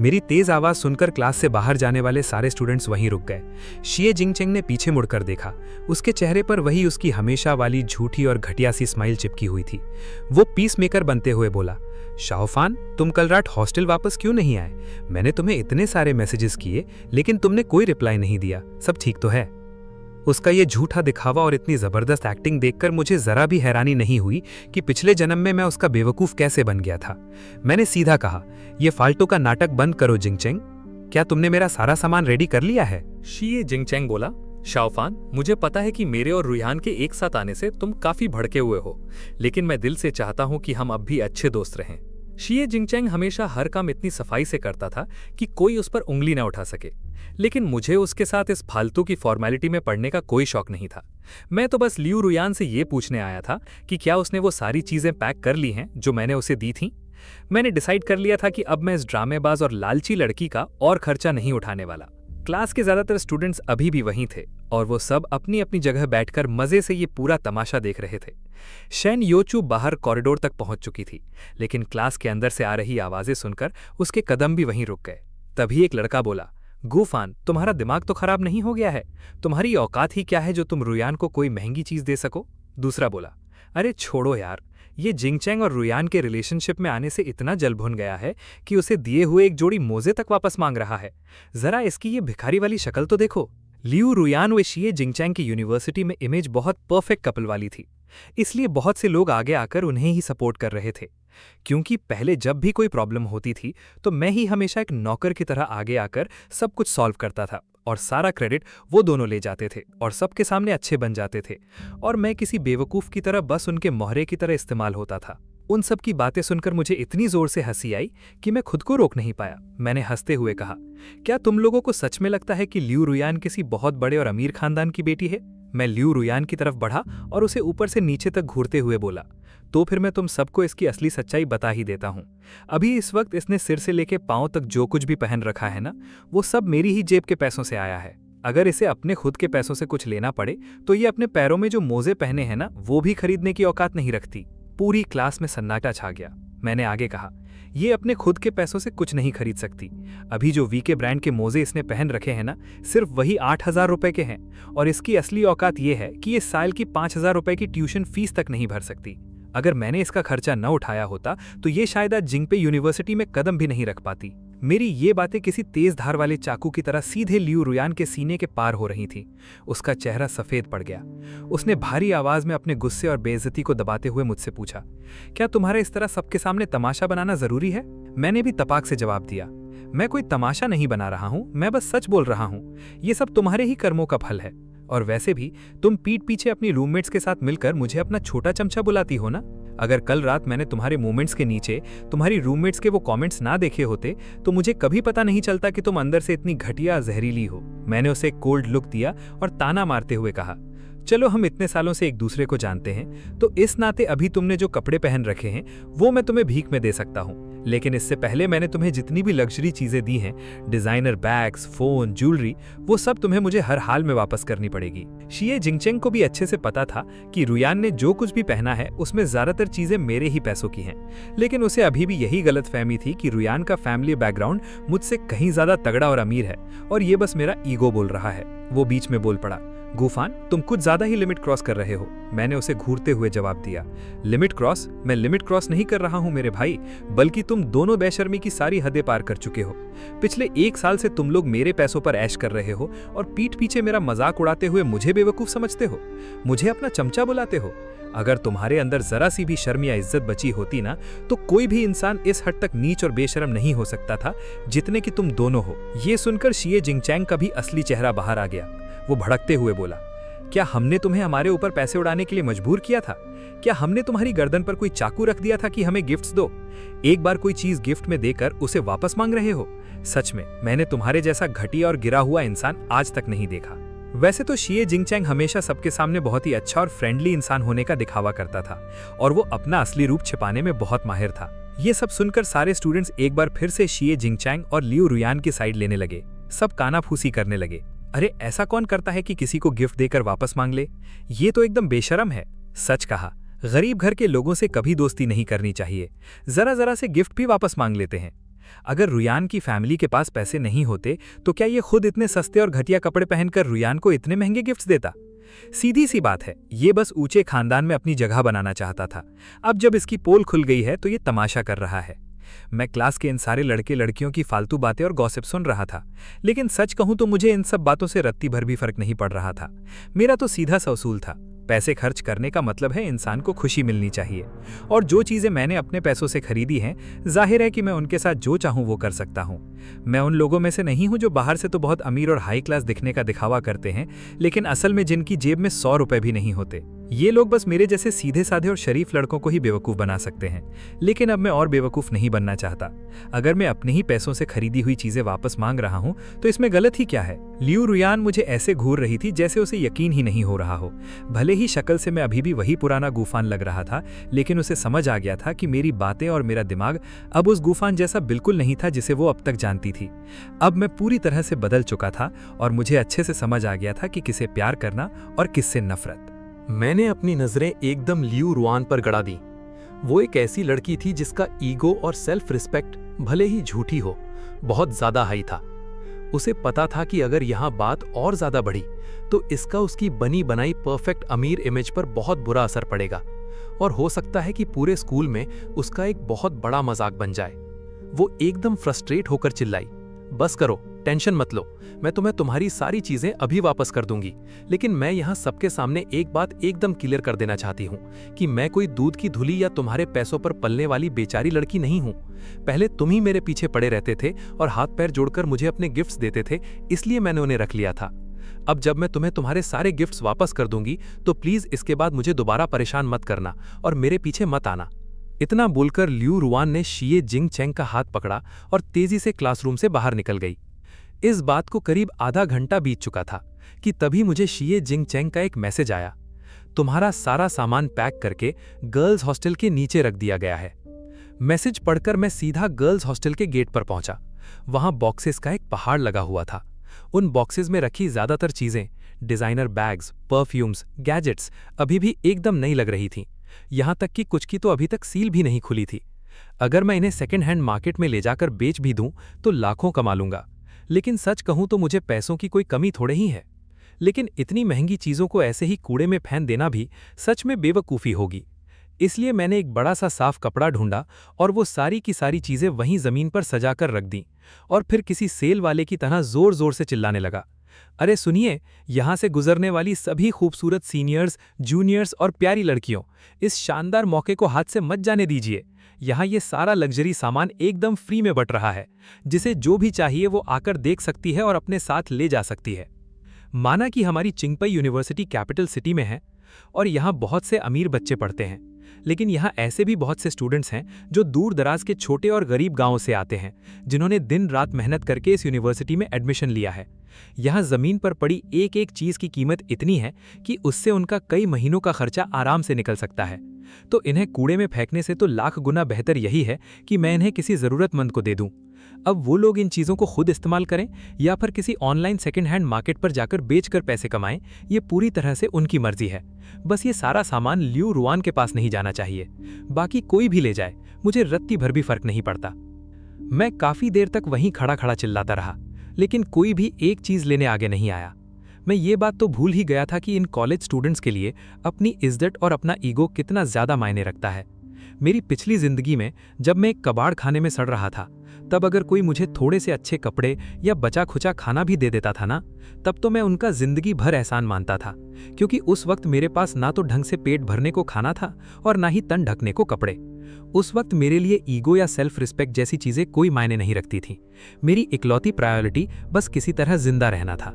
मेरी तेज आवाज सुनकर क्लास से बाहर जाने वाले सारे स्टूडेंट्स वहीं रुक गए। शिए जिंगचेंग ने पीछे मुड़कर देखा। उसके चेहरे पर वही उसकी हमेशा वाली झूठी और घटिया सी स्माइल चिपकी हुई थी। वो पीस मेकर बनते हुए बोला, शाओफान, तुम कल रात हॉस्टल वापस क्यों नहीं आए? मैंने तुम्हें इतने सारे मैसेजेस किए लेकिन तुमने कोई रिप्लाई नहीं दिया। सब ठीक तो है? उसका ये झूठा दिखावा और इतनी जबरदस्त एक्टिंग देखकर मुझे जरा भी हैरानी नहीं हुई कि पिछले जन्म में मैं उसका बेवकूफ कैसे बन गया था। मैंने सीधा कहा, ये फालतू का नाटक बंद करो जिंगचेंग। क्या तुमने मेरा सारा सामान रेडी कर लिया है? शिए जिंगचेंग बोला, शाओफान, मुझे पता है कि मेरे और रुयान के एक साथ आने से तुम काफी भड़के हुए हो, लेकिन मैं दिल से चाहता हूं कि हम अब भी अच्छे दोस्त रहें। शिए जिंगचेंग हमेशा हर काम इतनी सफाई से करता था कि कोई उस पर उंगली न उठा सके, लेकिन मुझे उसके साथ इस फालतू की फॉर्मेलिटी में पड़ने का कोई शौक नहीं था। मैं तो बस लियू रुयान से ये पूछने आया था कि क्या उसने वो सारी चीजें पैक कर ली हैं जो मैंने उसे दी थीं। मैंने डिसाइड कर लिया था कि अब मैं इस ड्रामेबाज और लालची लड़की का और खर्चा नहीं उठाने वाला। क्लास के ज्यादातर स्टूडेंट्स अभी भी वहीं थे और वो सब अपनी अपनी जगह बैठकर मजे से ये पूरा तमाशा देख रहे थे। शेन योचू बाहर कॉरिडोर तक पहुंच चुकी थी, लेकिन क्लास के अंदर से आ रही आवाजें सुनकर उसके कदम भी वहीं रुक गए। तभी एक लड़का बोला, गूफान, तुम्हारा दिमाग तो खराब नहीं हो गया है? तुम्हारी औकात ही क्या है जो तुम रुयान को कोई महंगी चीज दे सको? दूसरा बोला, अरे छोड़ो यार, ये जिंगचेंग और रुयान के रिलेशनशिप में आने से इतना जल भुन गया है कि उसे दिए हुए एक जोड़ी मोजे तक वापस मांग रहा है। जरा इसकी ये भिखारी वाली शक्ल तो देखो। लियू रुयान व शिए जिंगचेंग की यूनिवर्सिटी में इमेज बहुत परफेक्ट कपल वाली थी, इसलिए बहुत से लोग आगे आकर उन्हें ही सपोर्ट कर रहे थे। क्योंकि पहले जब भी कोई प्रॉब्लम होती थी तो मैं ही हमेशा एक नौकर की तरह आगे आकर सब कुछ सॉल्व करता था और सारा क्रेडिट वो दोनों ले जाते थे और सबके सामने अच्छे बन जाते थे, और मैं किसी बेवकूफ की तरह बस उनके मोहरे की तरह इस्तेमाल होता था। उन सब की बातें सुनकर मुझे इतनी जोर से हंसी आई कि मैं खुद को रोक नहीं पाया। मैंने हंसते हुए कहा, क्या तुम लोगों को सच में लगता है कि लियू रुयान किसी बहुत बड़े और अमीर खानदान की बेटी है? मैं लियू रुयान की तरफ बढ़ा और उसे ऊपर से नीचे तक घूरते हुए बोला, तो फिर मैं तुम सबको इसकी असली सच्चाई बता ही देता हूं। अभी इस वक्त इसने सिर से लेके पांव तक जो कुछ भी पहन रखा है ना, वो सब मेरी ही जेब के पैसों से आया है। अगर इसे अपने खुद के पैसों से कुछ लेना पड़े तो ये अपने पैरों में जो मोजे पहने हैं ना, वो भी खरीदने की औकात नहीं रखती। पूरी क्लास में सन्नाटा छा गया। मैंने आगे कहा, ये अपने खुद के पैसों से कुछ नहीं खरीद सकती। अभी जो वीके ब्रांड के मोजे इसने पहन रखे हैं ना, सिर्फ वही 8,000 रुपए के हैं, और इसकी असली औकात ये है कि ये साल की 5,000 रुपए की ट्यूशन फीस तक नहीं भर सकती। अगर मैंने इसका खर्चा न उठाया होता तो ये शायद आज जिंगपे यूनिवर्सिटी में कदम भी नहीं रख पाती। मेरी ये बातें किसी तेज धार वाले चाकू की तरह सीधे लियू रुयान के सीने के पार हो रही थी। उसका चेहरा सफेद पड़ गया। उसने भारी आवाज में अपने गुस्से और बेइज्जती को दबाते हुए मुझसे पूछा, क्या तुम्हारा इस तरह सबके सामने तमाशा बनाना जरूरी है? मैंने भी तपाक से जवाब दिया, मैं कोई तमाशा नहीं बना रहा हूं, मैं बस सच बोल रहा हूं। ये सब तुम्हारे ही कर्मों का फल है। और वैसे भी तुम पीठ पीछे अपनी रूममेट्स के साथ मिलकर मुझे अपना छोटा चमचा बुलाती हो ना। अगर कल रात मैंने तुम्हारे मोमेंट्स के नीचे तुम्हारी रूममेट्स के वो कमेंट्स ना देखे होते तो मुझे कभी पता नहीं चलता कि तुम अंदर से इतनी घटिया जहरीली हो। मैंने उसे कोल्ड लुक दिया और ताना मारते हुए कहा, चलो हम इतने सालों से एक दूसरे को जानते हैं तो इस नाते अभी तुमने जो कपड़े पहन रखे हैं वो मैं तुम्हें भीख में दे सकता हूँ, लेकिन इससे पहले मैंने तुम्हें जितनी भी लग्जरी चीजें दी हैं, डिजाइनर बैग्स, फोन, ज्वेलरी, वो सब तुम्हें मुझे हर हाल में वापस करनी पड़ेगी। शिए जिंगचेंग को भी अच्छे से पता था कि रुयान ने जो कुछ भी पहना है उसमें ज्यादातर चीजें मेरे ही पैसों की हैं, लेकिन उसे अभी भी यही गलतफहमी थी कि रुयान का फैमिली बैकग्राउंड मुझसे कहीं ज्यादा तगड़ा और अमीर है और ये बस मेरा ईगो बोल रहा है। वो बीच में बोल पड़ा, गूफान तुम कुछ ज्यादा ही लिमिट क्रॉस कर रहे हो। मैंने उसे घूरते हुए जवाब दिया, लिमिट क्रॉस? मैं लिमिट क्रॉस नहीं कर रहा हूं मेरे भाई, बल्कि तुम दोनों बेशर्मी की सारी हदें पार कर चुके हो। पिछले 1 साल से तुम लोग मेरे पैसों पर ऐश कर रहे हो और पीठ पीछे मेरा मजाक उड़ाते हुए मुझे बेवकूफ समझते हो, मुझे अपना चमचा बुलाते हो। अगर तुम्हारे अंदर जरा सी भी शर्म या इज्जत बची होती ना तो कोई भी इंसान इस हद तक नीच और बेशर्म नहीं हो सकता था जितने कि तुम दोनों हो। ये सुनकर शिए जिंगचैंग का भी असली चेहरा बाहर आ गया। वो भड़कते हुए बोला, क्या हमने तुम्हें हमारे ऊपर पैसे उड़ाने के लिए मजबूर किया था? क्या हमने तुम्हारी गर्दन पर कोई चाकू रख दिया था कि हमें गिफ्ट्स दो? एक बार कोई चीज गिफ्ट में देकर उसे वापस मांग रहे हो? सच में मैंने तुम्हारे जैसा घटिया और गिरा हुआ इंसान आज तक नहीं देखा। वैसे तो शिए जिंगचैंग हमेशा सबके सामने बहुत ही अच्छा और फ्रेंडली इंसान होने का दिखावा करता था और वो अपना असली रूप छिपाने में बहुत माहिर था। ये सब सुनकर सारे स्टूडेंट्स एक बार फिर से शिए जिंगचैंग और लियू रुयान की साइड लेने लगे। सब कानाफूसी करने लगे। अरे ऐसा कौन करता है कि किसी को गिफ्ट देकर वापस मांग ले? ये तो एकदम बेशरम है। सच कहा, गरीब घर के लोगों से कभी दोस्ती नहीं करनी चाहिए। जरा जरा से गिफ्ट भी वापस मांग लेते हैं। अगर रुयान की फैमिली के पास पैसे नहीं होते तो क्या ये खुद इतने सस्ते और घटिया कपड़े पहनकर रुयान को इतने महंगे गिफ्ट्स देता? सीधी सी बात है, ये बस ऊंचे खानदान में अपनी जगह बनाना चाहता था। अब जब इसकी पोल खुल गई है तो ये तमाशा कर रहा है। मैं क्लास के इन सारे लड़के लड़कियों की फालतू बातें और गॉसिप सुन रहा था, लेकिन सच कहूं तो मुझे इन सब बातों से रत्ती भर भी फर्क नहीं पड़ रहा था। मेरा तो सीधा सा उसूल था, पैसे खर्च करने का मतलब है इंसान को खुशी मिलनी चाहिए, और जो चीजें मैंने अपने पैसों से खरीदी हैं, जाहिर है कि मैं उनके साथ जो चाहूं वो कर सकता हूं। मैं उन लोगों में से नहीं हूं जो बाहर से तो बहुत अमीर और हाई क्लास दिखने का दिखावा करते हैं, लेकिन असल में जिनकी जेब में 100 रुपए भी नहीं होते। ये लोग बस मेरे जैसे सीधे साधे और शरीफ लड़कों को ही बेवकूफ बना सकते हैं, लेकिन अब मैं और बेवकूफ नहीं बनना चाहता। अगर मैं अपने ही पैसों से खरीदी हुई चीजें वापस मांग रहा हूं तो इसमें गलत ही क्या है? लियू रुयान मुझे ऐसे घूर रही थी जैसे उसे यकीन ही नहीं हो रहा हो। भले ही शक्ल से मैं अभी भी वही पुराना गूफान लग रहा था, लेकिन उसे समझ आ गया था कि मेरी बातें और मेरा दिमाग अब उस गूफान जैसा बिल्कुल नहीं था जिसे वो अब तक जानती थी। अब मैं पूरी तरह से बदल चुका था और मुझे अच्छे से समझ आ गया था कि किसे प्यार करना और किससे नफरत। मैंने अपनी नजरें एकदम लियू रुआन पर गड़ा दी। वो एक ऐसी लड़की थी जिसका ईगो और सेल्फ रिस्पेक्ट भले ही झूठी हो, बहुत ज्यादा हाई था। उसे पता था कि अगर यहां बात और ज्यादा बढ़ी तो इसका उसकी बनी बनाई परफेक्ट अमीर इमेज पर बहुत बुरा असर पड़ेगा, और हो सकता है कि पूरे स्कूल में उसका एक बहुत बड़ा मजाक बन जाए। वो एकदम फ्रस्ट्रेट होकर चिल्लाई, बस करो, टेंशन मत लो, मैं तुम्हें तुम्हारी सारी चीजें अभी वापस कर दूंगी। लेकिन मैं यहाँ सबके सामने एक बात एकदम क्लियर कर देना चाहती हूँ कि मैं कोई दूध की धुली या तुम्हारे पैसों पर पलने वाली बेचारी लड़की नहीं हूँ। पहले तुम ही मेरे पीछे पड़े रहते थे और हाथ पैर जोड़कर मुझे अपने गिफ्ट्स देते थे, इसलिए मैंने उन्हें रख लिया था। अब जब मैं तुम्हें तुम्हारे सारे गिफ्ट्स वापस कर दूंगी तो प्लीज इसके बाद मुझे दोबारा परेशान मत करना और मेरे पीछे मत आना। इतना बोलकर लियू रुआन ने शिए जिंगचैंग का हाथ पकड़ा और तेजी से क्लासरूम से बाहर निकल गई। इस बात को करीब आधा घंटा बीत चुका था कि तभी मुझे शिए जिंगचैंग का एक मैसेज आया, तुम्हारा सारा सामान पैक करके गर्ल्स हॉस्टल के नीचे रख दिया गया है। मैसेज पढ़कर मैं सीधा गर्ल्स हॉस्टल के गेट पर पहुंचा। वहां बॉक्सेस का एक पहाड़ लगा हुआ था। उन बॉक्सेस में रखी ज्यादातर चीजें, डिजाइनर बैग्स, परफ्यूम्स, गैजेट्स, अभी भी एकदम नई लग रही थीं। यहां तक कि कुछ की तो अभी तक सील भी नहीं खुली थी। अगर मैं इन्हें सेकेंड हैंड मार्केट में ले जाकर बेच भी दूं तो लाखों कमा लूंगा। लेकिन सच कहूं तो मुझे पैसों की कोई कमी थोड़े ही है। लेकिन इतनी महंगी चीजों को ऐसे ही कूड़े में फेंक देना भी सच में बेवकूफ़ी होगी। इसलिए मैंने एक बड़ा सा साफ कपड़ा ढूंढा और वो सारी की सारी चीजें वहीं जमीन पर सजाकर रख दी, और फिर किसी सेल वाले की तरह जोर जोर से चिल्लाने लगा, अरे सुनिए, यहां से गुजरने वाली सभी खूबसूरत सीनियर्स, जूनियर्स और प्यारी लड़कियों, इस शानदार मौके को हाथ से मत जाने दीजिए। यहाँ ये सारा लग्जरी सामान एकदम फ्री में बट रहा है। जिसे जो भी चाहिए वो आकर देख सकती है और अपने साथ ले जा सकती है। माना कि हमारी चिंगपई यूनिवर्सिटी कैपिटल सिटी में है और यहाँ बहुत से अमीर बच्चे पढ़ते हैं, लेकिन यहाँ ऐसे भी बहुत से स्टूडेंट्स हैं जो दूर दराज के छोटे और गरीब गांवों से आते हैं, जिन्होंने दिन रात मेहनत करके इस यूनिवर्सिटी में एडमिशन लिया है। यहाँ ज़मीन पर पड़ी एक एक चीज़ की कीमत इतनी है कि उससे उनका कई महीनों का खर्चा आराम से निकल सकता है। तो इन्हें कूड़े में फेंकने से तो लाख गुना बेहतर यही है कि मैं इन्हें किसी ज़रूरतमंद को दे दूँ। अब वो लोग इन चीज़ों को खुद इस्तेमाल करें या फिर किसी ऑनलाइन सेकेंड हैंड मार्केट पर जाकर बेचकर पैसे कमाएं, ये पूरी तरह से उनकी मर्जी है। बस ये सारा सामान लियू रुआन के पास नहीं जाना चाहिए। बाकी कोई भी ले जाए, मुझे रत्ती भर भी फर्क नहीं पड़ता। मैं काफ़ी देर तक वहीं खड़ा खड़ा चिल्लाता रहा, लेकिन कोई भी एक चीज़ लेने आगे नहीं आया। मैं ये बात तो भूल ही गया था कि इन कॉलेज स्टूडेंट्स के लिए अपनी इज्जत और अपना ईगो कितना ज़्यादा मायने रखता है। मेरी पिछली ज़िंदगी में जब मैं एक कबाड़ खाने में सड़ रहा था, तब अगर कोई मुझे थोड़े से अच्छे कपड़े या बचा खुचा खाना भी दे देता था ना, तब तो मैं उनका जिंदगी भर एहसान मानता था, क्योंकि उस वक्त मेरे पास ना तो ढंग से पेट भरने को खाना था और ना ही तन ढकने को कपड़े। उस वक्त मेरे लिए ईगो या सेल्फ रिस्पेक्ट जैसी चीज़ें कोई मायने नहीं रखती थी। मेरी इकलौती प्रायोरिटी बस किसी तरह जिंदा रहना था।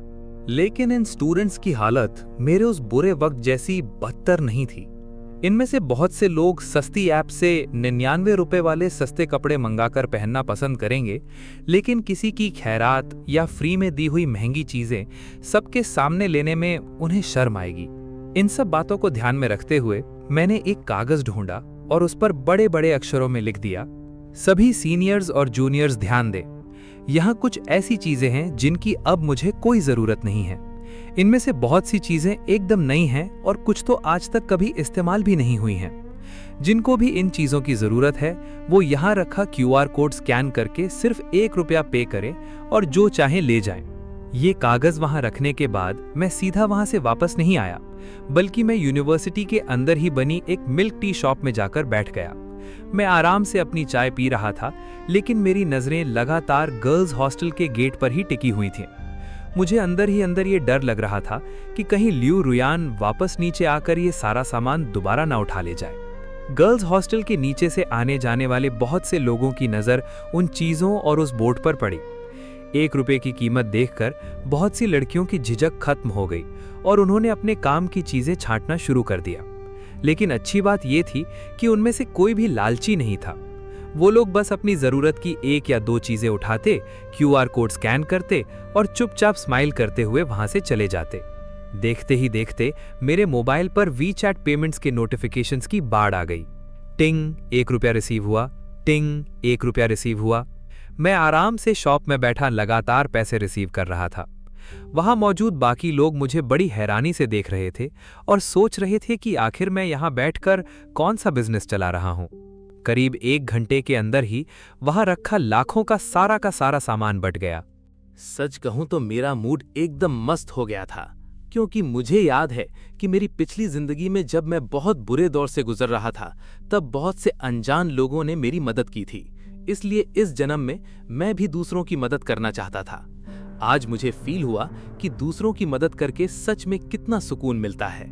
लेकिन इन स्टूडेंट्स की हालत मेरे उस बुरे वक्त जैसी बदतर नहीं थी। इनमें से बहुत से लोग सस्ती ऐप से 99 रुपए वाले सस्ते कपड़े मंगाकर पहनना पसंद करेंगे, लेकिन किसी की खैरात या फ्री में दी हुई महंगी चीजें सबके सामने लेने में उन्हें शर्म आएगी। इन सब बातों को ध्यान में रखते हुए मैंने एक कागज ढूंढा और उस पर बड़े बड़े अक्षरों में लिख दिया, सभी सीनियर्स और जूनियर्स ध्यान दें, यहाँ कुछ ऐसी चीजें हैं जिनकी अब मुझे कोई जरूरत नहीं है। इनमें से बहुत सी चीजें एकदम नई हैं और कुछ तो आज तक कभी इस्तेमाल भी नहीं हुई हैं। जिनको भी इन चीजों की जरूरत है वो यहाँ रखा QR कोड स्कैन करके सिर्फ 1 रुपया पे करें और जो चाहे ले जाएं। ये कागज वहां रखने के बाद मैं सीधा वहां से वापस नहीं आया, बल्कि मैं यूनिवर्सिटी के अंदर ही बनी एक मिल्क टी शॉप में जाकर बैठ गया। मैं आराम से अपनी चाय पी रहा था, लेकिन मेरी नजरें लगातार गर्ल्स हॉस्टल के गेट पर ही टिकी हुई थीं। मुझे अंदर ही अंदर ये डर लग रहा था कि कहीं लियू रुयान वापस नीचे आकर ये सारा सामान दोबारा ना उठा ले जाए। गर्ल्स हॉस्टल के नीचे से आने जाने वाले बहुत से लोगों की नज़र उन चीज़ों और उस बोर्ड पर पड़ी। 1 रुपये की कीमत देखकर बहुत सी लड़कियों की झिझक खत्म हो गई और उन्होंने अपने काम की चीज़ें छांटना शुरू कर दिया। लेकिन अच्छी बात यह थी कि उनमें से कोई भी लालची नहीं था। वो लोग बस अपनी ज़रूरत की 1 या 2 चीज़ें उठाते, QR कोड स्कैन करते और चुपचाप स्माइल करते हुए वहां से चले जाते। देखते ही देखते मेरे मोबाइल पर WeChat पेमेंट्स के नोटिफिकेशंस की बाढ़ आ गई। टिंग 1 रुपया रिसीव हुआ, टिंग 1 रुपया रिसीव हुआ। मैं आराम से शॉप में बैठा लगातार पैसे रिसीव कर रहा था। वहां मौजूद बाकी लोग मुझे बड़ी हैरानी से देख रहे थे और सोच रहे थे कि आखिर मैं यहां बैठकर कौन सा बिजनेस चला रहा हूं। करीब 1 घंटे के अंदर ही वहां रखा लाखों का सारा सामान बट गया। सच कहूं तो मेरा मूड एकदम मस्त हो गया था, क्योंकि मुझे याद है कि मेरी पिछली जिंदगी में जब मैं बहुत बुरे दौर से गुजर रहा था, तब बहुत से अनजान लोगों ने मेरी मदद की थी। इसलिए इस जन्म में मैं भी दूसरों की मदद करना चाहता था। आज मुझे फील हुआ कि दूसरों की मदद करके सच में कितना सुकून मिलता है।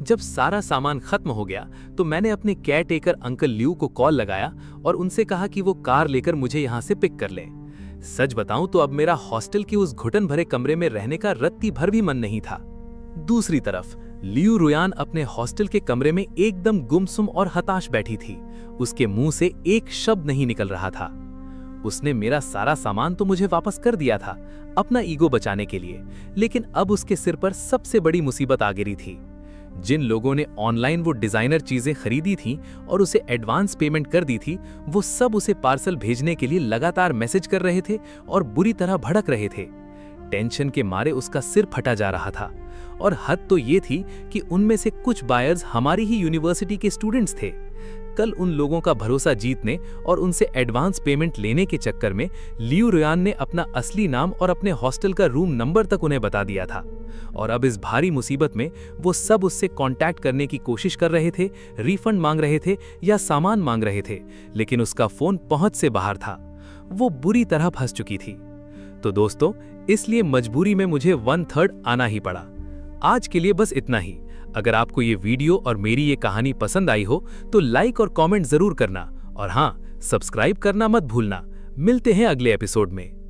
जब सारा सामान खत्म हो गया तो मैंने अपने केयर टेकर अंकल लियू को कॉल लगाया और उनसे कहा कि वो कार लेकर मुझे यहाँ से पिक कर लें। सच बताऊं तो अब मेरा हॉस्टल के उस घुटन भरे कमरे में रहने का रत्ती भर भी मन नहीं था। दूसरी तरफ लियू रुयान अपने हॉस्टल के कमरे में एकदम गुमसुम और हताश बैठी थी। उसके मुंह से एक शब्द नहीं निकल रहा था। उसने मेरा सारा सामान तो मुझे वापस कर दिया था अपना ईगो बचाने के लिए, लेकिन अब उसके सिर पर सबसे बड़ी मुसीबत आ गिरी थी। जिन लोगों ने ऑनलाइन वो डिजाइनर चीजें खरीदी थीं और उसे एडवांस पेमेंट कर दी थी, वो सब उसे पार्सल भेजने के लिए लगातार मैसेज कर रहे थे और बुरी तरह भड़क रहे थे। टेंशन के मारे उसका सिर फटा जा रहा था और हद तो ये थी कि उनमें से कुछ बायर्स हमारी ही यूनिवर्सिटी के स्टूडेंट्स थे। कल उन लोगों का भरोसा जीतने और उनसे एडवांस पेमेंट लेने के चक्कर में लियू रुयान ने अपना असली नाम और अपने हॉस्टल का रूम नंबर तक उन्हें बता दिया था और अब इस भारी मुसीबत में वो सब उससे कांटेक्ट करने की कोशिश कर रहे थे, रिफंड मांग रहे थे या सामान मांग रहे थे, लेकिन उसका फोन पहुंच से बाहर था। वो बुरी तरह फंस चुकी थी। तो दोस्तों, इसलिए मजबूरी में मुझे 1/3 आना ही पड़ा। आज के लिए बस इतना ही। अगर आपको ये वीडियो और मेरी ये कहानी पसंद आई हो तो लाइक और कमेंट जरूर करना और हाँ, सब्सक्राइब करना मत भूलना। मिलते हैं अगले एपिसोड में।